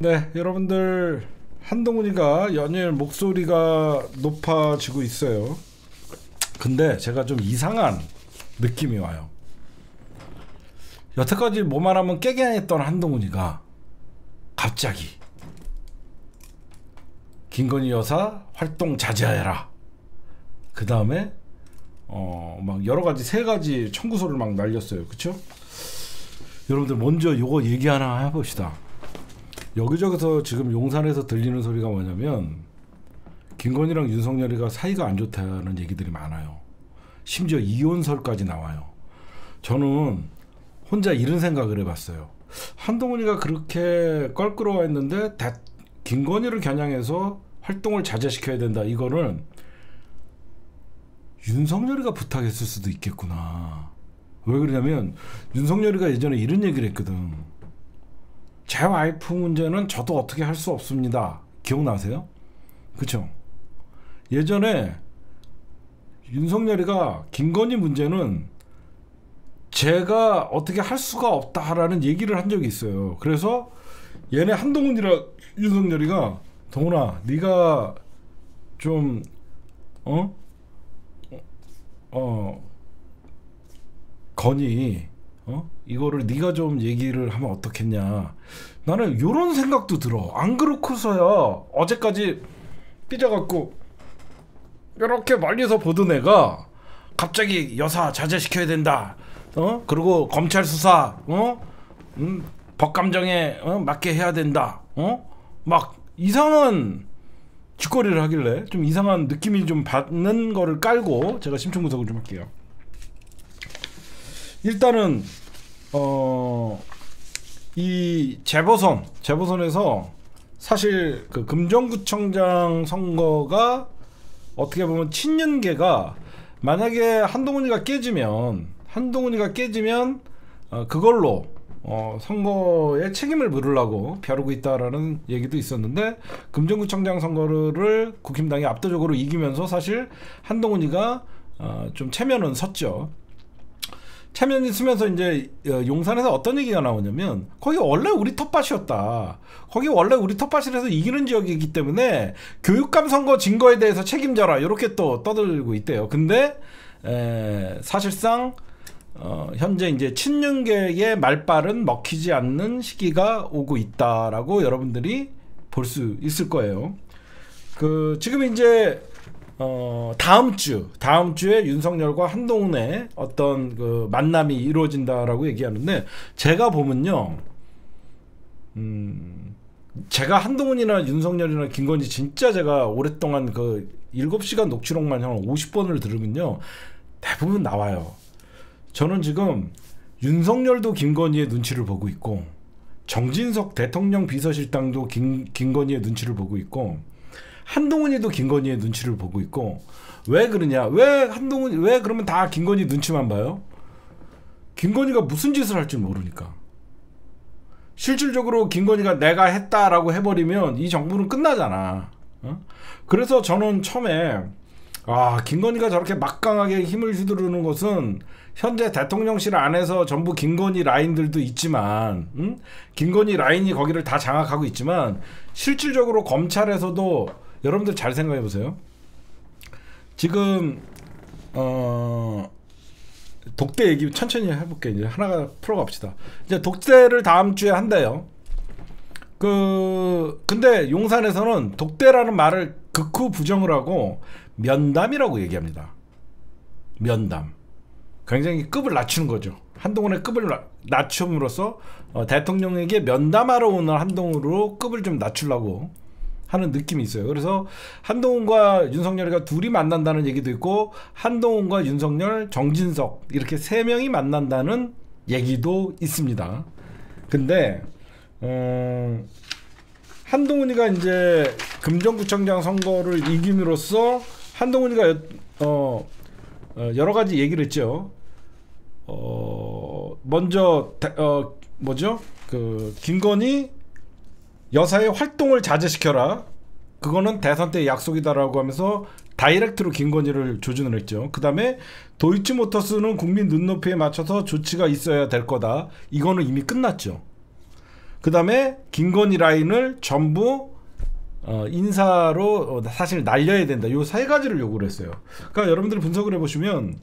네, 여러분들 한동훈이가 연일 목소리가 높아지고 있어요. 근데 제가 좀 이상한 느낌이 와요. 여태까지 뭐만 하면 깨게 했던 한동훈이가 갑자기 김건희 여사 활동 자제해라. 그 다음에 막 여러 가지 세 가지 청구서를 막 날렸어요. 그쵸? 여러분들 먼저 요거 얘기 하나 해봅시다. 여기저기서 지금 용산에서 들리는 소리가 뭐냐면 김건희랑 윤석열이가 사이가 안 좋다는 얘기들이 많아요. 심지어 이혼설까지 나와요. 저는 혼자 이런 생각을 해봤어요. 한동훈이가 그렇게 껄끄러워했는데 김건희를 겨냥해서 활동을 자제시켜야 된다. 이거는 윤석열이가 부탁했을 수도 있겠구나. 왜 그러냐면 윤석열이가 예전에 이런 얘기를 했거든. 제 와이프 문제는 저도 어떻게 할 수 없습니다. 기억나세요? 그쵸? 예전에 윤석열이가 김건희 문제는 제가 어떻게 할 수가 없다라는 얘기를 한 적이 있어요. 그래서 얘네 한동훈이랑 윤석열이가 동훈아 네가 좀 건희 이거를 네가 좀 얘기를 하면 어떻겠냐. 나는 요런 생각도 들어. 안 그렇고서야 어제까지 삐져갖고 이렇게 멀리서 보던 애가 갑자기 여사 자제시켜야 된다. 그리고 검찰 수사 법감정에 맞게 해야 된다. 막 이상한 짓거리를 하길래 좀 이상한 느낌이 좀 받는 거를 깔고 제가 심층 분석을 좀 할게요. 일단은 이 재보선에서 사실 그 금정구청장 선거가 어떻게 보면 친윤계가 만약에 한동훈이가 깨지면 그걸로 선거에 책임을 물으려고 벼르고 있다라는 얘기도 있었는데 금정구청장 선거를 국힘당이 압도적으로 이기면서 사실 한동훈이가 좀 체면은 섰죠. 체면이 쓰면서 이제 용산에서 어떤 얘기가 나오냐면 거기 원래 우리 텃밭이었다. 거기 원래 우리 텃밭이라서 이기는 지역이기 때문에 교육감 선거 진 거에 대해서 책임져라. 이렇게 또 떠들고 있대요. 근데 사실상 현재 이제 친윤계의 말발은 먹히지 않는 시기가 오고 있다라고 여러분들이 볼 수 있을 거예요. 지금 이제 다음 주에 윤석열과 한동훈의 어떤 그 만남이 이루어진다라고 얘기하는데 제가 보면요, 제가 한동훈이나 윤석열이나 김건희 진짜 제가 오랫동안 그 7시간 녹취록만 한 50번을 들으면요 대부분 나와요. 저는 지금 윤석열도 김건희의 눈치를 보고 있고 정진석 대통령 비서실장도 김건희의 눈치를 보고 있고 한동훈이도 김건희의 눈치를 보고 있고. 왜 그러냐? 왜 그러면 다 김건희 눈치만 봐요? 김건희가 무슨 짓을 할지 모르니까. 실질적으로 김건희가 내가 했다라고 해버리면 이 정부는 끝나잖아. 그래서 저는 처음에 김건희가 저렇게 막강하게 힘을 휘두르는 것은 현재 대통령실 안에서 전부 김건희 라인들도 있지만 김건희 라인이 거기를 다 장악하고 있지만 실질적으로 검찰에서도 여러분들 잘 생각해 보세요. 지금 독대 얘기 천천히 해볼게. 이제 하나가 풀어갑시다. 이제 독대를 다음 주에 한대요. 근데 용산에서는 독대라는 말을 극후 부정을 하고 면담이라고 얘기합니다. 면담. 굉장히 급을 낮추는 거죠. 한동훈의 급을 낮춤으로써 대통령에게 면담하러 오는 한동훈으로 급을 좀 낮추려고 하는 느낌이 있어요. 그래서 한동훈과 윤석열이가 둘이 만난다는 얘기도 있고 한동훈과 윤석열, 정진석 이렇게 세 명이 만난다는 얘기도 있습니다. 근데 한동훈이가 이제 금정구청장 선거를 이김으로써 한동훈이가 여러 가지 얘기를 했죠. 먼저 김건희 여사의 활동을 자제시켜라. 그거는 대선 때 약속이다라고 하면서 다이렉트로 김건희를 조준을 했죠. 그 다음에 도이치모터스는 국민 눈높이에 맞춰서 조치가 있어야 될 거다. 이거는 이미 끝났죠. 그 다음에 김건희 라인을 전부 인사로 사실 날려야 된다. 요 세 가지를 요구를 했어요. 그러니까 여러분들이 분석을 해보시면,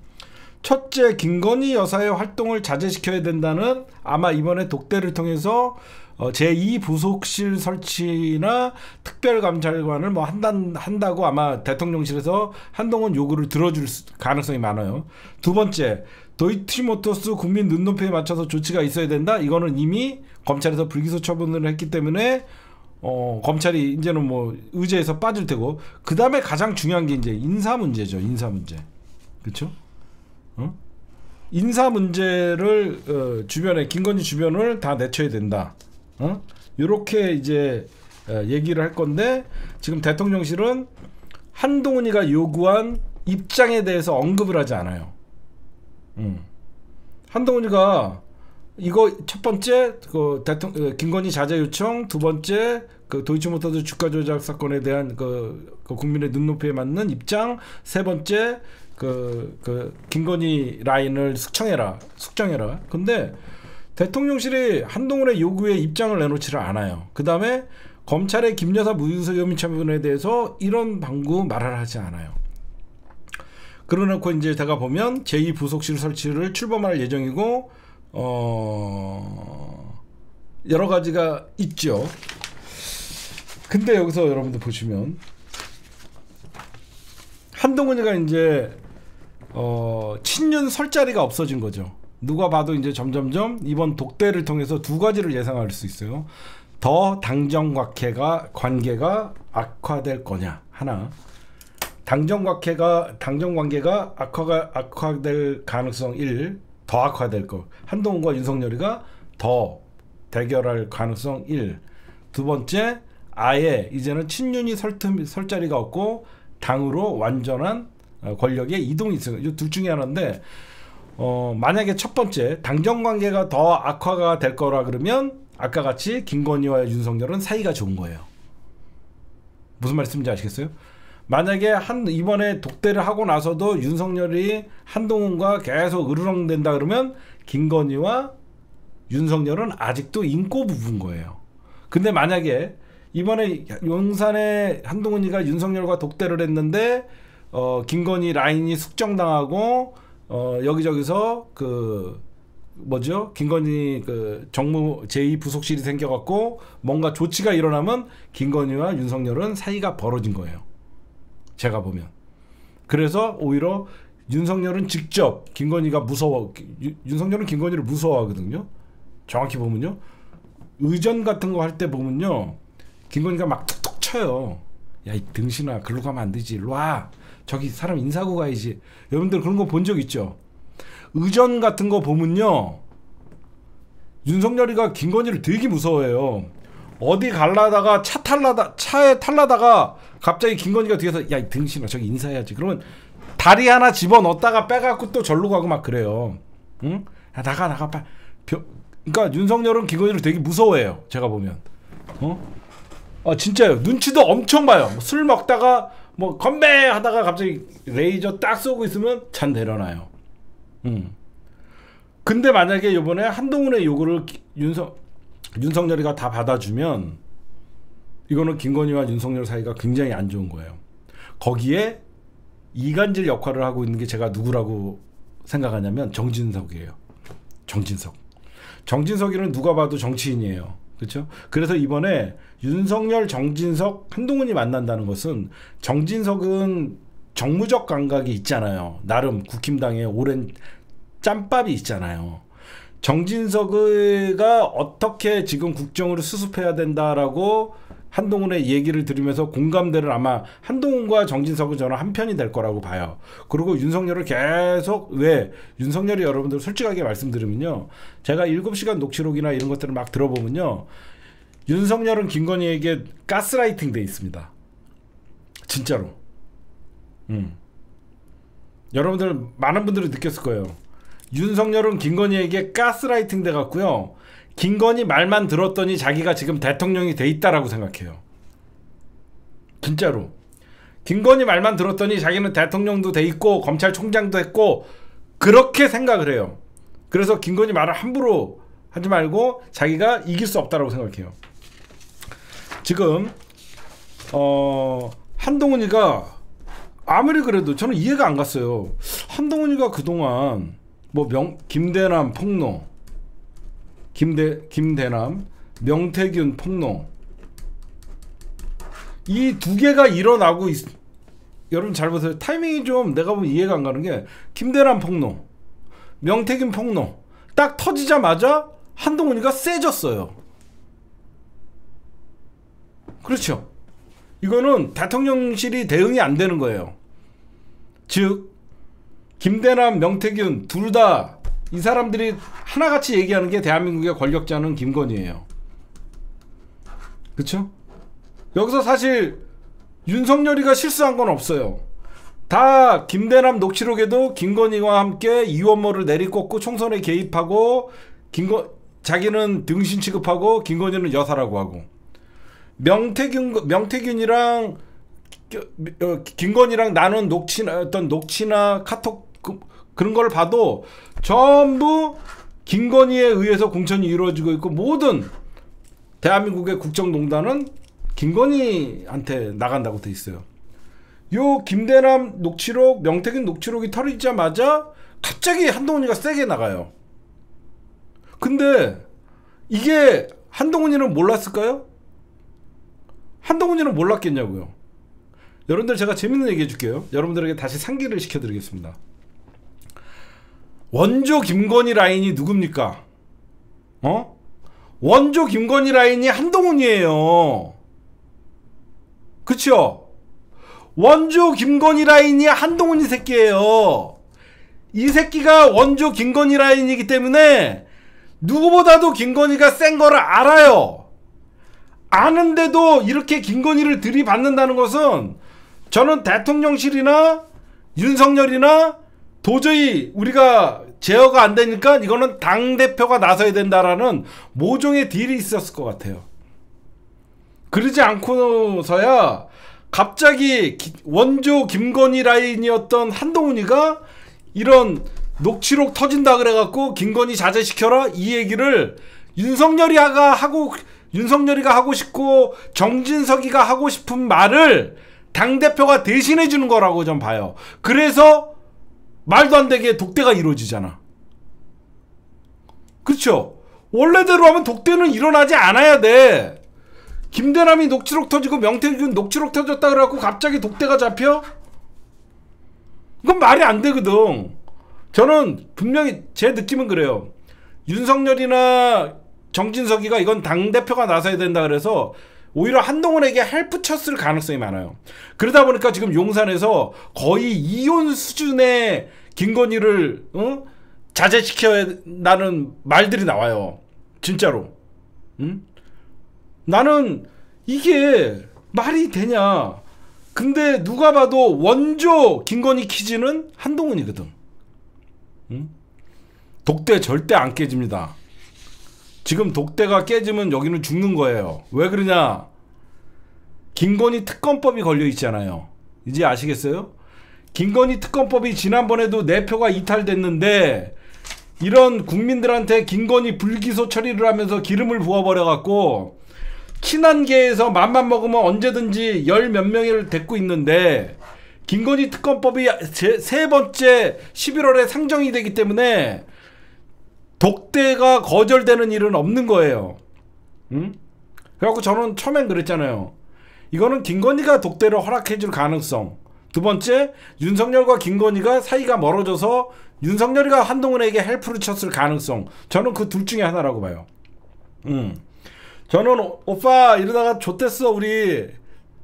첫째, 김건희 여사의 활동을 자제시켜야 된다는, 아마 이번에 독대를 통해서 제2부속실 설치나 특별감찰관을 뭐 한다고 아마 대통령실에서 한동훈 요구를 들어줄 가능성이 많아요. 두 번째, 도이치모터스 국민 눈높이에 맞춰서 조치가 있어야 된다. 이거는 이미 검찰에서 불기소 처분을 했기 때문에 검찰이 이제는 뭐 의제에서 빠질 테고, 그 다음에 가장 중요한 게 이제 인사 문제죠. 인사 문제. 그렇죠? 인사 문제를 주변에, 김건희 주변을 다 내쳐야 된다. 이렇게 이제 얘기를 할 건데, 지금 대통령실은 한동훈이가 요구한 입장에 대해서 언급을 하지 않아요. 한동훈이가 이거 첫 번째 김건희 자제 요청, 두 번째 도이치모터스 주가 조작 사건에 대한 그 국민의 눈높이에 맞는 입장, 세 번째 김건희 라인을 숙청해라. 근데 대통령실이 한동훈의 요구에 입장을 내놓지를 않아요. 그 다음에 검찰의 김여사 무유서 혐의 처분에 대해서 이런 방구 말을 하지 않아요. 그러놓고 이제 제가 보면 제2부속실 설치를 출범할 예정이고, 여러 가지가 있죠. 근데 여기서 여러분들 보시면, 한동훈이가 이제 친윤 설 자리가 없어진 거죠. 누가 봐도 이제 점점점 이번 독대를 통해서 두 가지를 예상할 수 있어요. 더 당정 관계가 악화될 거냐, 하나. 당정 관계가 악화될 가능성 1, 더 악화될 거. 한동훈과 윤석열이가 더 대결할 가능성 1. 두 번째, 아예 이제는 친윤이 설 자리가 없고 당으로 완전한 권력의 이동이 있어요. 이 둘 중에 하나인데, 만약에 첫 번째 당정 관계가 더 악화가 될 거라 그러면 아까 같이 김건희와 윤석열은 사이가 좋은 거예요. 무슨 말씀인지 아시겠어요? 만약에 이번에 독대를 하고 나서도 윤석열이 한동훈과 계속 으르렁댄다 그러면 김건희와 윤석열은 아직도 인꼬 부부인 거예요. 근데 만약에 이번에 용산에 한동훈이가 윤석열과 독대를 했는데 김건희 라인이 숙정당하고 여기저기서 김건희 정무 제2부속실이 생겨갖고 뭔가 조치가 일어나면 김건희와 윤석열은 사이가 벌어진 거예요. 제가 보면. 그래서 오히려 윤석열은 직접 김건희가 윤석열은 김건희를 무서워하거든요. 정확히 보면요. 의전 같은 거 할 때 보면요. 김건희가 막 툭툭 쳐요. 야, 이 등신아, 글로 가면 안 되지. 일로 와. 저기 사람 인사하고 가야지. 여러분들 그런 거 본 적 있죠? 의전 같은 거 보면요. 윤석열이가 김건희를 되게 무서워해요. 어디 갈라다가 차에 탈라다가 갑자기 김건희가 뒤에서 야, 이 등신아, 저기 인사해야지. 그러면 다리 하나 집어넣었다가 빼갖고 또 절로 가고 막 그래요. 응? 야, 나가 빨리. 그러니까 윤석열은 김건희를 되게 무서워해요. 제가 보면. 진짜요. 눈치도 엄청 봐요. 술 먹다가 뭐 건배 하다가 갑자기 레이저 딱 쏘고 있으면 잔 내려놔요. 근데 만약에 이번에 한동훈의 요구를 윤석열이가 다 받아주면 이거는 김건희와 윤석열 사이가 굉장히 안 좋은 거예요. 거기에 이간질 역할을 하고 있는 게 제가 누구라고 생각하냐면 정진석이에요. 정진석이는 누가 봐도 정치인이에요. 그렇죠? 그래서 이번에 윤석열, 정진석, 한동훈이 만난다는 것은, 정진석은 정무적 감각이 있잖아요. 나름 국힘당의 오랜 짬밥이 있잖아요. 정진석이가 어떻게 지금 국정으로 수습해야 된다라고 한동훈의 얘기를 들으면서 공감대를 아마 한동훈과 정진석은 저는 한편이 될 거라고 봐요. 그리고 윤석열을 계속, 윤석열이 여러분들 솔직하게 말씀드리면요. 제가 7시간 녹취록이나 이런 것들을 막 들어보면요. 윤석열은 김건희에게 가스라이팅 돼 있습니다. 진짜로. 여러분들 많은 분들이 느꼈을 거예요. 윤석열은 김건희에게 가스라이팅 돼 갖고요. 김건희 말만 들었더니 자기가 지금 대통령이 돼 있다라고 생각해요. 진짜로. 김건희 말만 들었더니 자기는 대통령도 돼 있고 검찰총장도 했고 그렇게 생각을 해요. 그래서 김건희 말을 함부로 하지 말고 자기가 이길 수 없다라고 생각해요. 지금 한동훈이가 아무리 그래도 저는 이해가 안 갔어요. 한동훈이가 그동안 뭐 김대남 폭로, 김대남, 명태균 폭로, 이 두 개가 일어나고 여러분 잘 보세요. 타이밍이 좀 내가 보면 이해가 안 가는 게, 김대남 폭로, 명태균 폭로 딱 터지자마자 한동훈이가 세졌어요. 그렇죠. 이거는 대통령실이 대응이 안 되는 거예요. 즉 김대남, 명태균 둘 다 이 사람들이 하나같이 얘기하는 게 대한민국의 권력자는 김건희예요. 그렇죠? 여기서 사실 윤석열이가 실수한 건 없어요. 다 김대남 녹취록에도 김건희와 함께 이원모를 내리꽂고 총선에 개입하고 자기는 등신 취급하고 김건희는 여사라고 하고, 명태균이랑 김건희랑 나눈 녹취나 카톡 그런 걸 봐도 전부 김건희에 의해서 공천이 이루어지고 있고, 모든 대한민국의 국정농단은 김건희한테 나간다고 돼 있어요. 요 김대남 녹취록, 명태균 녹취록이 털리자마자 갑자기 한동훈이가 세게 나가요. 근데 이게 한동훈이는 몰랐을까요? 한동훈이는 몰랐겠냐고요. 여러분들 제가 재밌는 얘기 해줄게요. 여러분들에게 다시 상기를 시켜드리겠습니다. 원조 김건희 라인이 누굽니까? 원조 김건희 라인이 한동훈이에요. 그쵸? 원조 김건희 라인이 한동훈이 새끼예요. 이 새끼가 원조 김건희 라인이기 때문에 누구보다도 김건희가 센 거를 알아요. 아는데도 이렇게 김건희를 들이받는다는 것은, 저는 대통령실이나 윤석열이나 도저히 우리가 제어가 안 되니까 이거는 당대표가 나서야 된다라는 모종의 딜이 있었을 것 같아요. 그러지 않고서야 갑자기 원조 김건희 라인이었던 한동훈이가 이런 녹취록 터진다 그래갖고 김건희 자제시켜라 이 얘기를 윤석열이가 하고 싶고 정진석이가 하고 싶은 말을 당대표가 대신해 주는 거라고 좀 봐요. 그래서 말도 안 되게 독대가 이루어지잖아. 그렇죠? 원래대로 하면 독대는 일어나지 않아야 돼. 김대남이 녹취록 터지고 명태균 녹취록 터졌다 그래갖고 갑자기 독대가 잡혀? 그건 말이 안 되거든. 저는 분명히 제 느낌은 그래요. 윤석열이나 정진석이가 이건 당대표가 나서야 된다 그래서 오히려 한동훈에게 헬프 쳤을 가능성이 많아요. 그러다 보니까 지금 용산에서 거의 이혼 수준의 김건희를 자제시켜야 한다는 말들이 나와요. 진짜로. 나는 이게 말이 되냐. 근데 누가 봐도 원조 김건희 퀴즈는 한동훈이거든. 독대 절대 안 깨집니다. 지금 독대가 깨지면 여기는 죽는 거예요. 왜 그러냐? 김건희 특검법이 걸려 있잖아요. 이제 아시겠어요? 김건희 특검법이 지난번에도 4표가 이탈됐는데, 이런 국민들한테 김건희 불기소 처리를 하면서 기름을 부어버려갖고 친한계에서 맘만 먹으면 언제든지 열 몇 명을 데리고 있는데, 김건희 특검법이 세 번째 11월에 상정이 되기 때문에 독대가 거절되는 일은 없는 거예요. 그래갖고 저는 처음엔 그랬잖아요. 이거는 김건희가 독대를 허락해줄 가능성. 두 번째, 윤석열과 김건희가 사이가 멀어져서 윤석열이가 한동훈에게 헬프를 쳤을 가능성. 저는 그 둘 중에 하나라고 봐요. 저는 오빠 이러다가 좆됐어 우리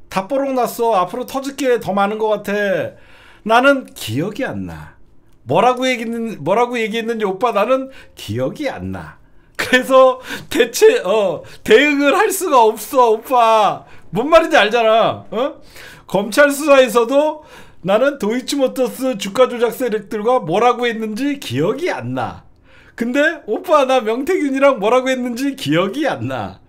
다 뽀록 났어 앞으로 터질 게 더 많은 것 같아. 나는 기억이 안 나. 뭐라고 얘기했는지 오빠 나는 기억이 안 나. 그래서 대체 대응을 할 수가 없어 오빠. 뭔 말인지 알잖아. 검찰 수사에서도 나는 도이치모터스 주가 조작 세력들과 뭐라고 했는지 기억이 안 나. 근데 오빠 나 명태균이랑 뭐라고 했는지 기억이 안 나.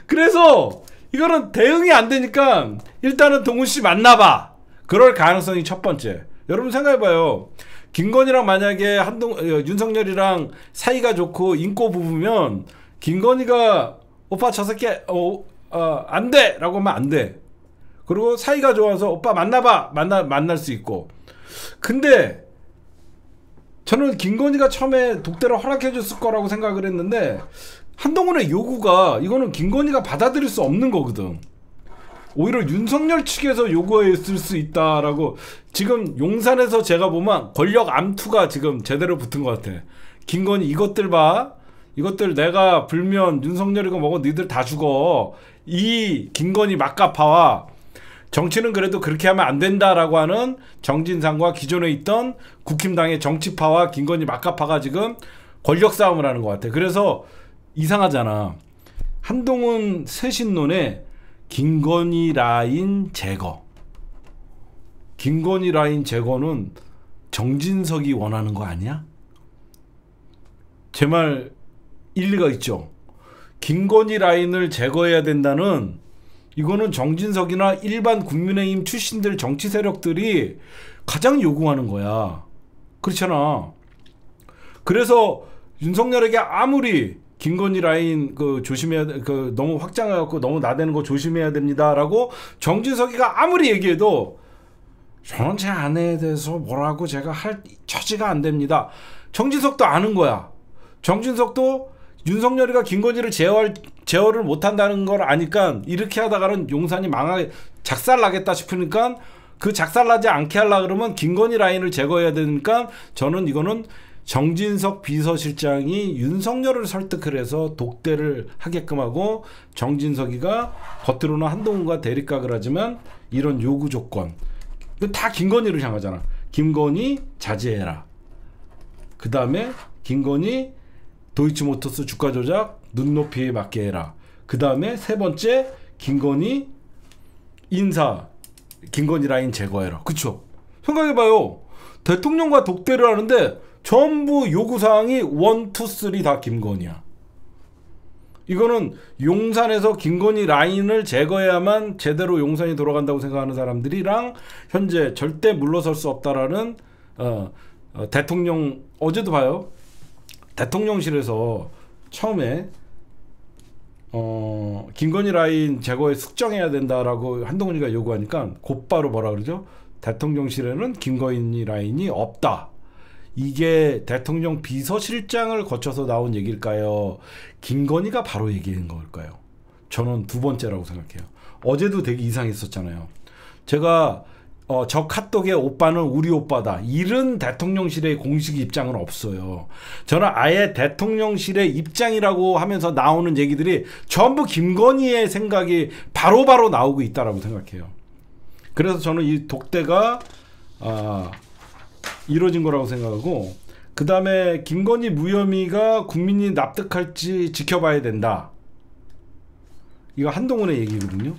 그래서 이거는 대응이 안 되니까 일단은 동훈씨 만나봐. 그럴 가능성이 첫 번째. 여러분 생각해봐요. 김건희랑 만약에 윤석열이랑 사이가 좋고 인고 부부면 김건희가 오빠 저 새끼 안 돼! 라고 하면 안 돼. 그리고 사이가 좋아서 오빠 만나봐! 만날 수 있고. 근데 저는 김건희가 처음에 독대를 허락해 줬을 거라고 생각을 했는데 한동훈의 요구가 이거는 김건희가 받아들일 수 없는 거거든. 오히려 윤석열 측에서 요구했을 수 있다라고. 지금 용산에서 제가 보면 권력 암투가 지금 제대로 붙은 것 같아. 김건희 이것들 봐. 이것들 내가 불면 윤석열이고 뭐고 니들 다 죽어. 이 김건희 막가파와 정치는 그래도 그렇게 하면 안 된다라고 하는 정진상과 기존에 있던 국힘당의 정치파와 김건희 막가파가 지금 권력 싸움을 하는 것 같아. 그래서 이상하잖아. 한동훈 쇄신론에 김건희 라인 제거. 김건희 라인 제거는 정진석이 원하는 거 아니야? 제 말 일리가 있죠. 김건희 라인을 제거해야 된다는 이거는 정진석이나 일반 국민의힘 출신들 정치 세력들이 가장 요구하는 거야. 그렇잖아. 그래서 윤석열에게 아무리 김건희 라인 조심해야 너무 확장해갖고 너무 나대는 거 조심해야 됩니다라고 정진석이가 아무리 얘기해도 저는 제 아내에 대해서 뭐라고 제가 할 처지가 안 됩니다. 정진석도 아는 거야. 정진석도 윤석열이가 김건희를 제어를 못한다는 걸 아니까 이렇게 하다가는 용산이 작살나겠다 싶으니까 그 작살나지 않게 하려고 그러면 김건희 라인을 제거해야 되니까 저는 이거는 정진석 비서실장이 윤석열을 설득을 해서 독대를 하게끔 하고 정진석이가 겉으로는 한동훈과 대립각을 하지만 이런 요구 조건 다 김건희를 향하잖아. 김건희 자제해라. 그 다음에 김건희 도이치모터스 주가 조작 눈높이에 맞게 해라. 그 다음에 세 번째 김건희 김건희 라인 제거해라. 그쵸? 생각해봐요. 대통령과 독대를 하는데 전부 요구사항이 1, 2, 3 다 김건희야. 이거는 용산에서 김건희 라인을 제거해야만 제대로 용산이 돌아간다고 생각하는 사람들이랑 현재 절대 물러설 수 없다라는 대통령 어제도 봐요. 대통령실에서 처음에 김건희 라인 제거에 숙정해야 된다라고 한동훈이가 요구하니까 곧바로 뭐라 그러죠? 대통령실에는 김건희 라인이 없다. 이게 대통령 비서실장을 거쳐서 나온 얘기일까요? 김건희가 바로 얘기한 걸까요? 저는 두 번째라고 생각해요. 어제도 되게 이상했었잖아요. 제가 저 카톡의 오빠는 우리 오빠다. 이런 대통령실의 공식 입장은 없어요. 저는 아예 대통령실의 입장이라고 하면서 나오는 얘기들이 전부 김건희의 생각이 바로바로 나오고 있다라고 생각해요. 그래서 저는 이 독대가 이루어진 거라고 생각하고, 그 다음에 김건희 무혐의가 국민이 납득할지 지켜봐야 된다. 이거 한동훈의 얘기거든요.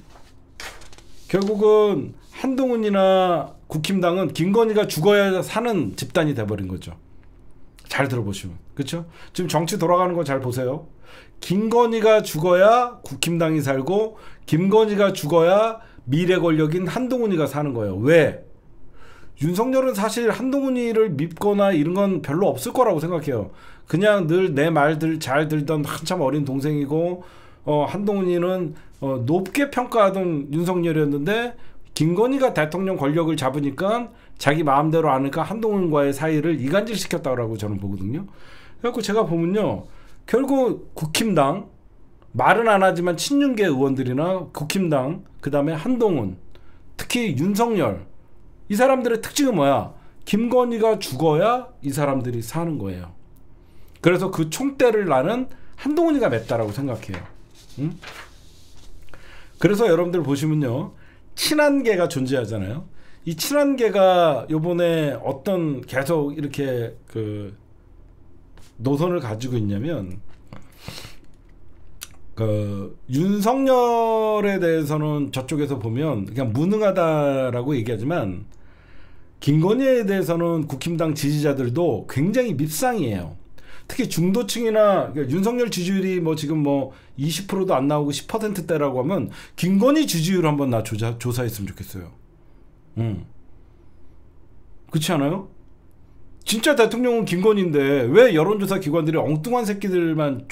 결국은 한동훈이나 국힘당은 김건희가 죽어야 사는 집단이 돼버린 거죠. 잘 들어보시면. 그렇죠? 지금 정치 돌아가는 거 잘 보세요. 김건희가 죽어야 국힘당이 살고 김건희가 죽어야 미래 권력인 한동훈이가 사는 거예요. 왜? 윤석열은 사실 한동훈이를 밉거나 이런 건 별로 없을 거라고 생각해요. 그냥 늘 내 말들 잘 들던 한참 어린 동생이고 한동훈이는 높게 평가하던 윤석열이었는데 김건희가 대통령 권력을 잡으니까 자기 마음대로 안 하니까 한동훈과의 사이를 이간질시켰다고 저는 보거든요. 그래서 제가 보면요. 결국 국힘당 말은 안 하지만 친윤계 의원들이나 국힘당 그 다음에 한동훈 특히 윤석열 이 사람들의 특징은 뭐야? 김건희가 죽어야 이 사람들이 사는 거예요. 그래서 그 총대를 나는 한동훈이가 맺다라고 생각해요. 응? 그래서 여러분들 보시면요. 친한계가 존재하잖아요. 이 친한계가 요번에 어떤 계속 이렇게 그 노선을 가지고 있냐면 그 윤석열에 대해서는 저쪽에서 보면 그냥 무능하다라고 얘기하지만 김건희에 대해서는 국힘당 지지자들도 굉장히 밉상이에요. 특히 중도층이나 그러니까 윤석열 지지율이 뭐 지금 뭐 20%도 안 나오고 10%대라고 하면 김건희 지지율 한번 나 조사했으면 좋겠어요. 그렇지 않아요? 진짜 대통령은 김건희인데 왜 여론조사 기관들이 엉뚱한 새끼들만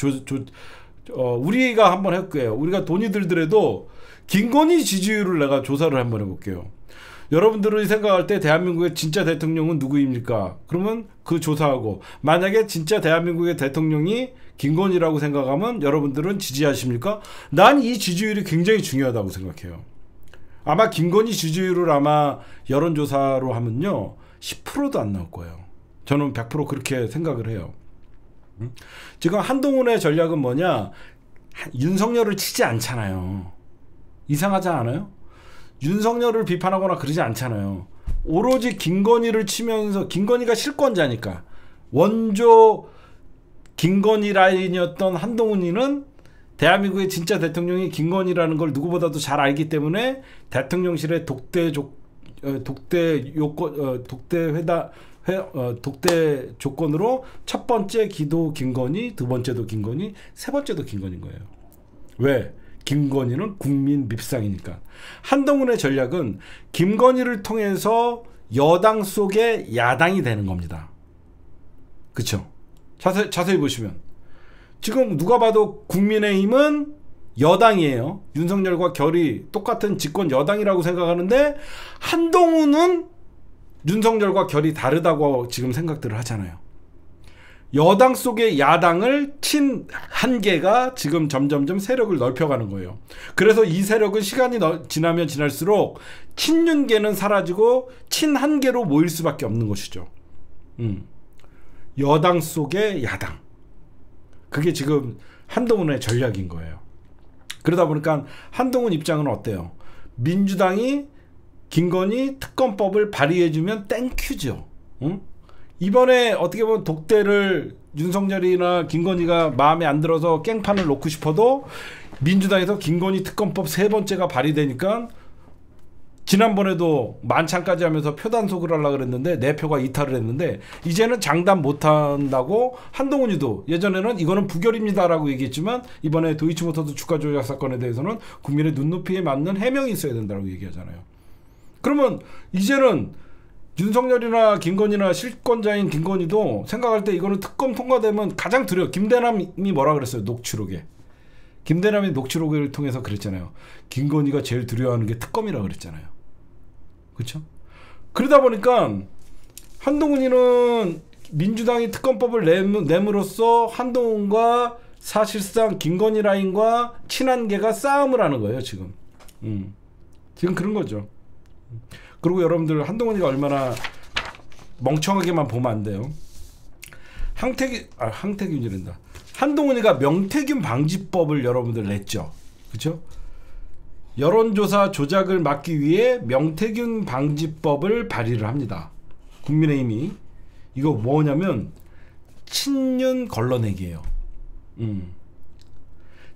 우리가 한번 해볼게요. 우리가 돈이 들더라도 김건희 지지율을 내가 조사를 한번 해볼게요. 여러분들이 생각할 때 대한민국의 진짜 대통령은 누구입니까? 그러면 그 조사하고, 만약에 진짜 대한민국의 대통령이 김건희라고 생각하면 여러분들은 지지하십니까? 난 이 지지율이 굉장히 중요하다고 생각해요. 아마 김건희 지지율을 아마 여론조사로 하면요 10%도 안 나올 거예요. 저는 100% 그렇게 생각을 해요. 지금 한동훈의 전략은 뭐냐, 윤석열을 치지 않잖아요. 이상하지 않아요? 윤석열을 비판하거나 그러지 않잖아요. 오로지 김건희를 치면서, 김건희가 실권자니까, 원조 김건희 라인이었던 한동훈이는 대한민국의 진짜 대통령이 김건희라는 걸 누구보다도 잘 알기 때문에 대통령실의 독대 조건으로 첫 번째 기도 김건희, 두 번째도 김건희, 세 번째도 김건희인 거예요. 왜? 김건희는 국민 밉상이니까. 한동훈의 전략은 김건희를 통해서 여당 속에 야당이 되는 겁니다. 그쵸? 자세히 보시면 지금 누가 봐도 국민의힘은 여당이에요. 윤석열과 결이 똑같은 집권 여당이라고 생각하는데 한동훈은 윤석열과 결이 다르다고 지금 생각들을 하잖아요. 여당 속의 야당을 친 한계가 지금 점점점 세력을 넓혀가는 거예요. 그래서 이 세력은 시간이 지나면 지날수록 친윤계는 사라지고 친한계로 모일 수밖에 없는 것이죠. 여당 속의 야당. 그게 지금 한동훈의 전략인 거예요. 그러다 보니까 한동훈 입장은 어때요? 민주당이 김건희 특검법을 발의해주면 땡큐죠. 응? 이번에 어떻게 보면 독대를 윤석열이나 김건희가 마음에 안 들어서 깽판을 놓고 싶어도 민주당에서 김건희 특검법 세 번째가 발의되니까, 지난번에도 만찬까지 하면서 표단속을 하려고 그랬는데 내 표가 이탈을 했는데 이제는 장담 못한다고 한동훈이도, 예전에는 이거는 부결입니다라고 얘기했지만 이번에 도이치모터스 주가 조작 사건에 대해서는 국민의 눈높이에 맞는 해명이 있어야 된다고 얘기하잖아요. 그러면 이제는 윤석열이나 김건희나 실권자인 김건희도 생각할 때 이거는 특검 통과되면 가장 김대남이 뭐라 그랬어요? 녹취록에. 김대남이 녹취록을 통해서 그랬잖아요. 김건희가 제일 두려워하는 게 특검이라고 그랬잖아요. 그렇죠? 그러다 보니까 한동훈이는 민주당이 특검법을 내므로써 한동훈과 사실상 김건희 라인과 친한계가 싸움을 하는 거예요. 지금. 지금 그런 거죠. 그리고 한동훈이가 얼마나 멍청하게만 보면 안 돼요. 항태균이란다. 한동훈이가 명태균 방지법을 여러분들 냈죠. 그렇죠? 여론조사 조작을 막기 위해 명태균 방지법을 발의를 합니다. 국민의힘이. 이거 뭐냐면 친윤 걸러내기예요.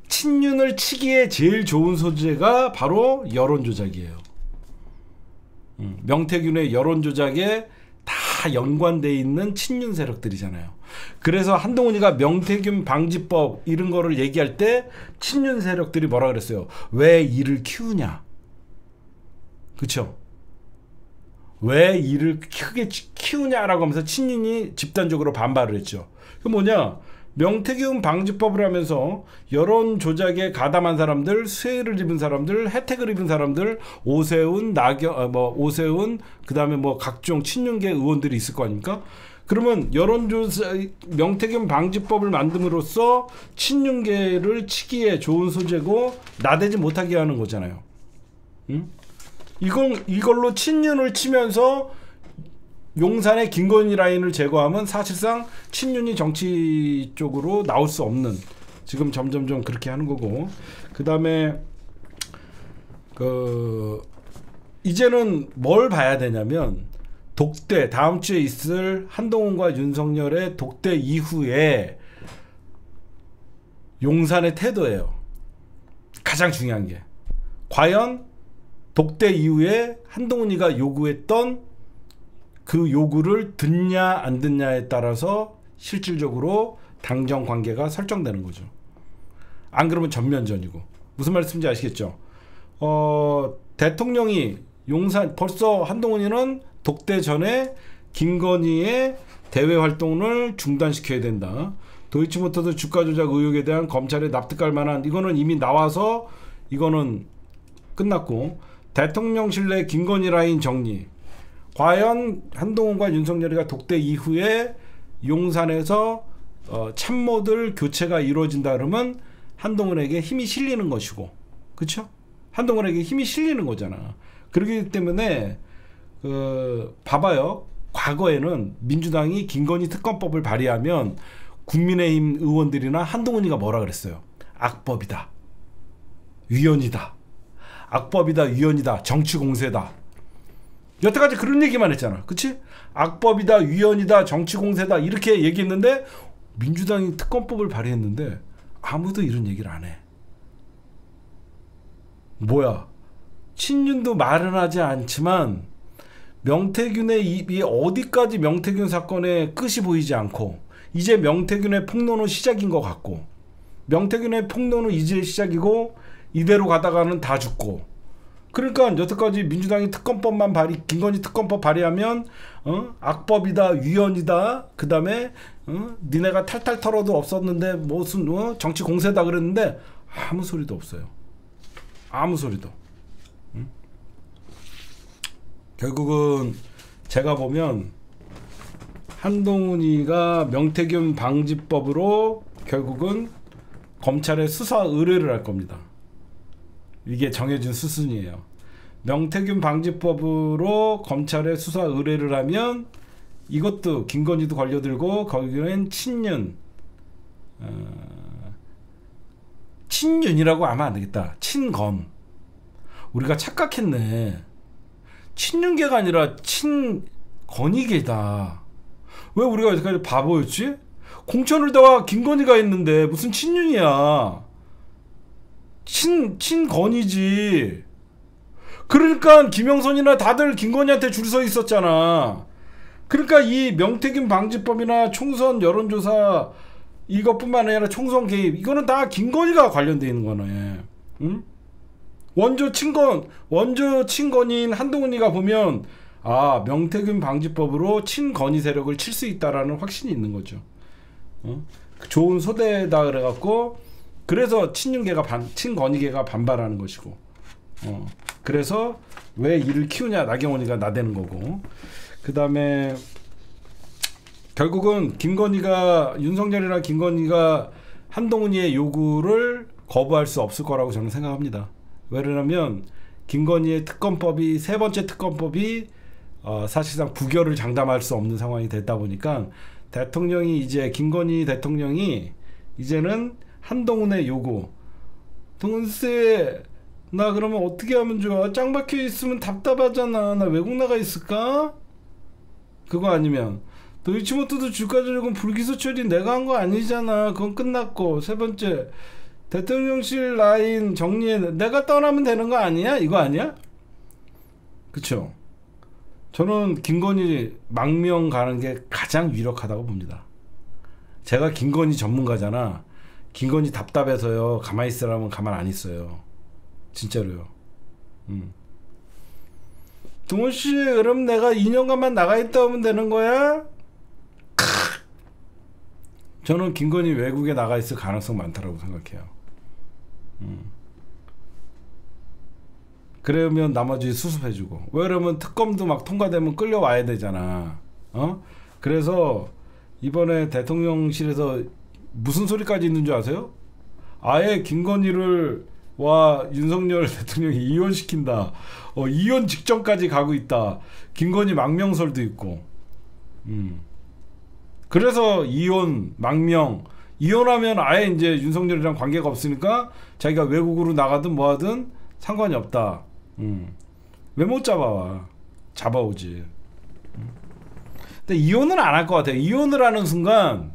친윤을 치기에 제일 좋은 소재가 바로 여론조작이에요. 명태균의 여론조작에 다 연관돼 있는 친윤 세력들이잖아요. 그래서 한동훈이가 명태균 방지법 이런 거를 얘기할 때 친윤 세력들이 뭐라 그랬어요? 왜 이를 키우냐? 그쵸? 왜 이를 크게 키우냐라고 하면서 친윤이 집단적으로 반발을 했죠. 그 뭐냐? 명태균 방지법을 하면서 여론 조작에 가담한 사람들, 수혜를 입은 사람들, 혜택을 입은 사람들, 오세훈, 오세훈, 그다음에 뭐 각종 친윤계 의원들이 있을 거 아닙니까? 그러면 여론조사 명태균 방지법을 만듦으로써 친윤계를 치기에 좋은 소재고 나대지 못하게 하는 거잖아요. 응? 이걸로 친윤을 치면서 용산의 김건희 라인을 제거하면 사실상 친윤이 정치 쪽으로 나올 수 없는, 지금 점점점 그렇게 하는 거고, 그 다음에 이제는 뭘 봐야 되냐면 독대, 다음 주에 있을 한동훈과 윤석열의 독대 이후에 용산의 태도예요. 가장 중요한 게 과연 독대 이후에 한동훈이가 요구했던 그 요구를 듣냐 안 듣냐에 따라서 실질적으로 당정 관계가 설정되는 거죠. 안 그러면 전면전이고. 무슨 말씀인지 아시겠죠? 대통령이 벌써 한동훈이는 독대 전에 김건희의 대외 활동을 중단시켜야 된다. 도이치모터스 주가 조작 의혹에 대한 검찰의 납득할 만한, 이거는 이미 나와서 이거는 끝났고, 대통령실 내 김건희 라인 정리. 과연 한동훈과 윤석열이가 독대 이후에 용산에서 참모들 교체가 이루어진다 그러면 한동훈에게 힘이 실리는 것이고, 그쵸? 한동훈에게 힘이 실리는 거잖아. 그렇기 때문에 봐봐요. 과거에는 민주당이 김건희 특검법을 발의하면 국민의힘 의원들이나 한동훈이가 뭐라 그랬어요? 악법이다, 위헌이다, 악법이다, 위헌이다, 정치 공세다. 여태까지 그런 얘기만 했잖아. 그치? 악법이다, 위헌이다, 정치 공세다 이렇게 얘기했는데, 민주당이 특검법을 발의했는데 아무도 이런 얘기를 안 해. 뭐야, 친윤도 말은 하지 않지만 명태균의 입이 어디까지 명태균 사건의 끝이 보이지 않고, 이제 명태균의 폭로는 시작인 것 같고, 명태균의 폭로는 이제 시작이고, 이대로 가다가는 다 죽고. 그러니까 여태까지 민주당이 특검법만 김건희 특검법 발의하면 악법이다, 위헌이다, 그 다음에 니네가 탈탈 털어도 없었는데 무슨 정치 공세다 그랬는데 아무 소리도 없어요. 아무 소리도. 결국은 제가 보면 한동훈이가 명태균 방지법으로 결국은 검찰에 수사 의뢰를 할 겁니다. 이게 정해진 수순이에요. 명태균 방지법으로 검찰에 수사 의뢰를 하면 이것도 김건희도 걸려들고, 거기는 친윤이라고 하면 안 되겠다. 친건. 우리가 착각했네. 친윤계가 아니라 친건희계다. 왜 우리가 여기까지 바보였지? 공천을 다 김건희가 했는데 무슨 친윤이야. 친건희지. 그러니까 김영선이나 다들 김건희한테 줄 서 있었잖아. 그러니까 이 명태균 방지법이나 총선 여론조사 이것뿐만 아니라 총선 개입, 이거는 다 김건희가 관련돼 있는 거네. 응? 원조 친건인 한동훈이가 보면 명태균 방지법으로 친건희 세력을 칠 수 있다라는 확신이 있는 거죠. 좋은 소대다 그래갖고, 그래서 친건희계가 반발하는 것이고, 그래서 왜 이를 키우냐, 나경원이가 나대는 거고. 그 다음에 결국은 윤석열이나 김건희가 한동훈이의 요구를 거부할 수 없을 거라고 저는 생각합니다. 왜냐하면 김건희의 특검법이, 세 번째 특검법이 사실상 부결을 장담할 수 없는 상황이 됐다 보니까, 김건희 대통령이 이제는 한동훈의 요구, 동훈씨 나 그러면 어떻게 하면 좋아? 짱 박혀 있으면 답답하잖아. 나 외국 나가 있을까? 그거 아니면 도이치모터스 주가 조작은 불기소 처리 내가 한 거 아니잖아. 그건 끝났고, 세 번째 대통령실 라인 정리해, 내가 떠나면 되는 거 아니야? 이거 아니야? 그쵸? 저는 김건희 망명 가는 게 가장 유력하다고 봅니다. 제가 김건희 전문가잖아. 김건희 답답해서요, 가만히 있으라면 가만 안 있어요. 진짜로요. 동훈씨 그럼 내가 2년간만 나가 있다 오면 되는 거야? 저는 김건희 외국에 나가 있을 가능성 많다고 생각해요. 그러면 나머지 수습해주고. 왜 그러면 특검도 막 통과되면 끌려와야 되잖아. 그래서 이번에 대통령실에서 무슨 소리까지 있는 줄 아세요? 아예 김건희를 윤석열 대통령이 이혼시킨다. 이혼 직전까지 가고 있다. 김건희 망명설도 있고. 그래서 이혼하면 아예 이제 윤석열이랑 관계가 없으니까 자기가 외국으로 나가든 뭐하든 상관이 없다. 왜 못 잡아와? 잡아오지. 근데 이혼은 안 할 것 같아요. 이혼을 하는 순간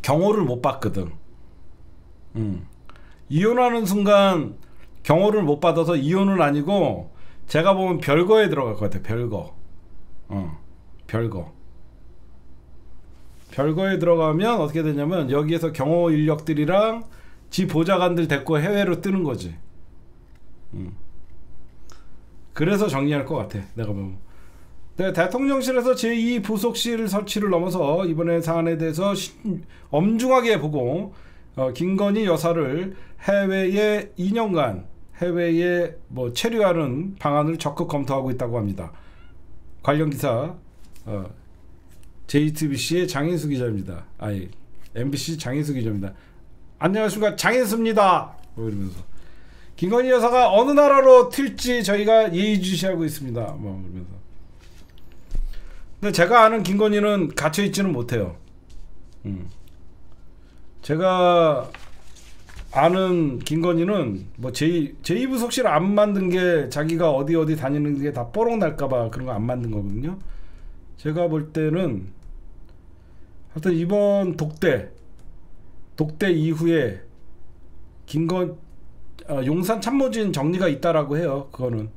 경호를 못 받거든. 이혼하는 순간 경호를 못 받아서 이혼은 아니고, 제가 보면 별거에 들어갈 것 같아요. 별거에 들어가면 어떻게 되냐면, 여기에서 경호 인력들이랑 지 보좌관들 데리고 해외로 뜨는 거지. 그래서 정리할 것 같아, 내가 보면. 네, 대통령실에서 제2 부속실 설치를 넘어서 이번에 사안에 대해서 엄중하게 보고 김건희 여사를 해외에 2년간 해외에 뭐 체류하는 방안을 적극 검토하고 있다고 합니다. 관련 기사 JTBC의 장인수 기자입니다. 아니 MBC 장인수 기자입니다. 안녕하십니까, 장인수입니다. 뭐 이러면서 김건희 여사가 어느 나라로 튈지 저희가 예의주시하고 있습니다. 뭐 그러면서. 근데 제가 아는 김건희는 갇혀 있지는 못해요. 제가 아는 김건희는 뭐 제2부속실 안 만든 게 자기가 어디 다니는 게 다 뽀록 날까봐 그런 거 안 만든 거거든요. 제가 볼 때는 하여튼 이번 독대 이후에 용산 참모진 정리가 있다라고 해요. 그거는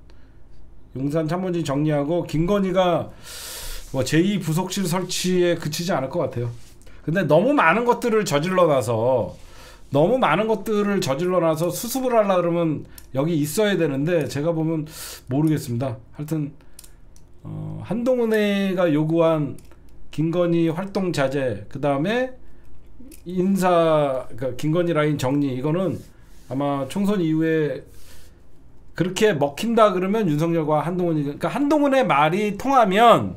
용산 참모진 정리하고 김건희가 뭐 제2부속실 설치에 그치지 않을 것 같아요. 근데 너무 많은 것들을 저질러 놔서 수습을 하려고 그러면 여기 있어야 되는데 제가 보면 모르겠습니다. 하여튼 한동훈회가 요구한 김건희 활동 자제, 그 다음에 그러니까 김건희 라인 정리, 이거는 아마 총선 이후에 그렇게 먹힌다 그러면 윤석열과 한동훈이, 그러니까 한동훈의 말이 통하면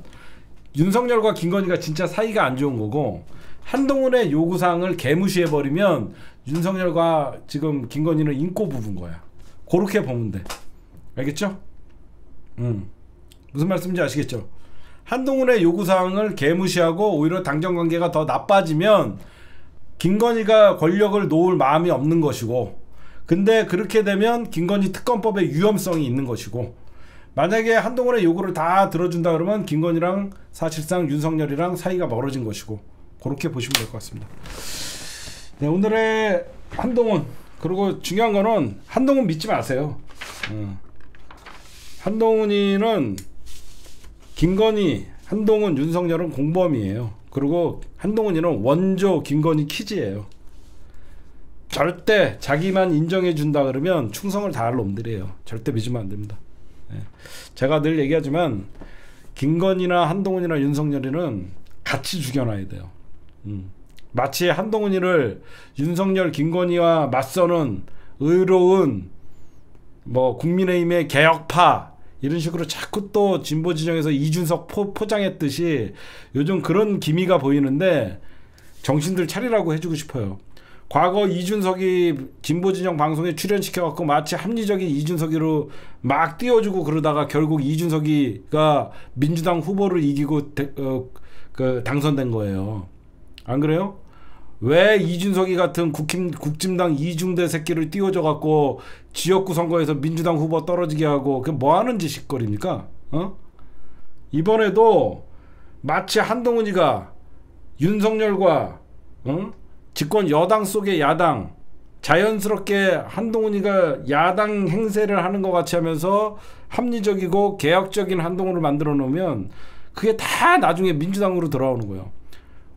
윤석열과 김건희가 진짜 사이가 안 좋은 거고, 한동훈의 요구사항을 개무시해버리면 윤석열과 지금 김건희는 인꼬 부분 거야. 그렇게 보면 돼. 알겠죠? 무슨 말씀인지 아시겠죠? 한동훈의 요구사항을 개무시하고 오히려 당정관계가 더 나빠지면 김건희가 권력을 놓을 마음이 없는 것이고, 근데 그렇게 되면 김건희 특검법의 위험성이 있는 것이고, 만약에 한동훈의 요구를 다 들어준다 그러면 김건희랑 사실상 윤석열이랑 사이가 멀어진 것이고, 그렇게 보시면 될 것 같습니다. 네, 오늘의 한동훈, 그리고 중요한 거는 한동훈 믿지 마세요. 한동훈이는 김건희, 한동훈, 윤석열은 공범이에요. 그리고 한동훈이는 원조 김건희 키즈예요. 절대 자기만 인정해 준다 그러면 충성을 다할 놈들이에요. 절대 믿으면 안 됩니다. 네. 제가 늘 얘기하지만 김건희나 한동훈이나 윤석열이는 같이 죽여놔야 돼요. 마치 한동훈이를 윤석열, 김건희와 맞서는 의로운 뭐 국민의힘의 개혁파 이런 식으로 자꾸 또 진보 진영에서 이준석 포장했듯이 요즘 그런 기미가 보이는데 정신들 차리라고 해주고 싶어요. 과거 이준석이 진보 진영 방송에 출연시켜갖고 마치 합리적인 이준석이로 막 띄워주고 그러다가 결국 이준석이가 민주당 후보를 이기고 당선된 거예요. 안 그래요? 왜 이준석이 같은 국진당 이중대 새끼를 띄워줘갖고 지역구 선거에서 민주당 후보 떨어지게 하고 그게 뭐하는 짓거리입니까? 이번에도 마치 한동훈이가 윤석열과 집권 여당 속의 야당, 자연스럽게 한동훈이가 야당 행세를 하는 것 같이 하면서 합리적이고 개혁적인 한동훈을 만들어 놓으면 그게 다 나중에 민주당으로 돌아오는 거예요.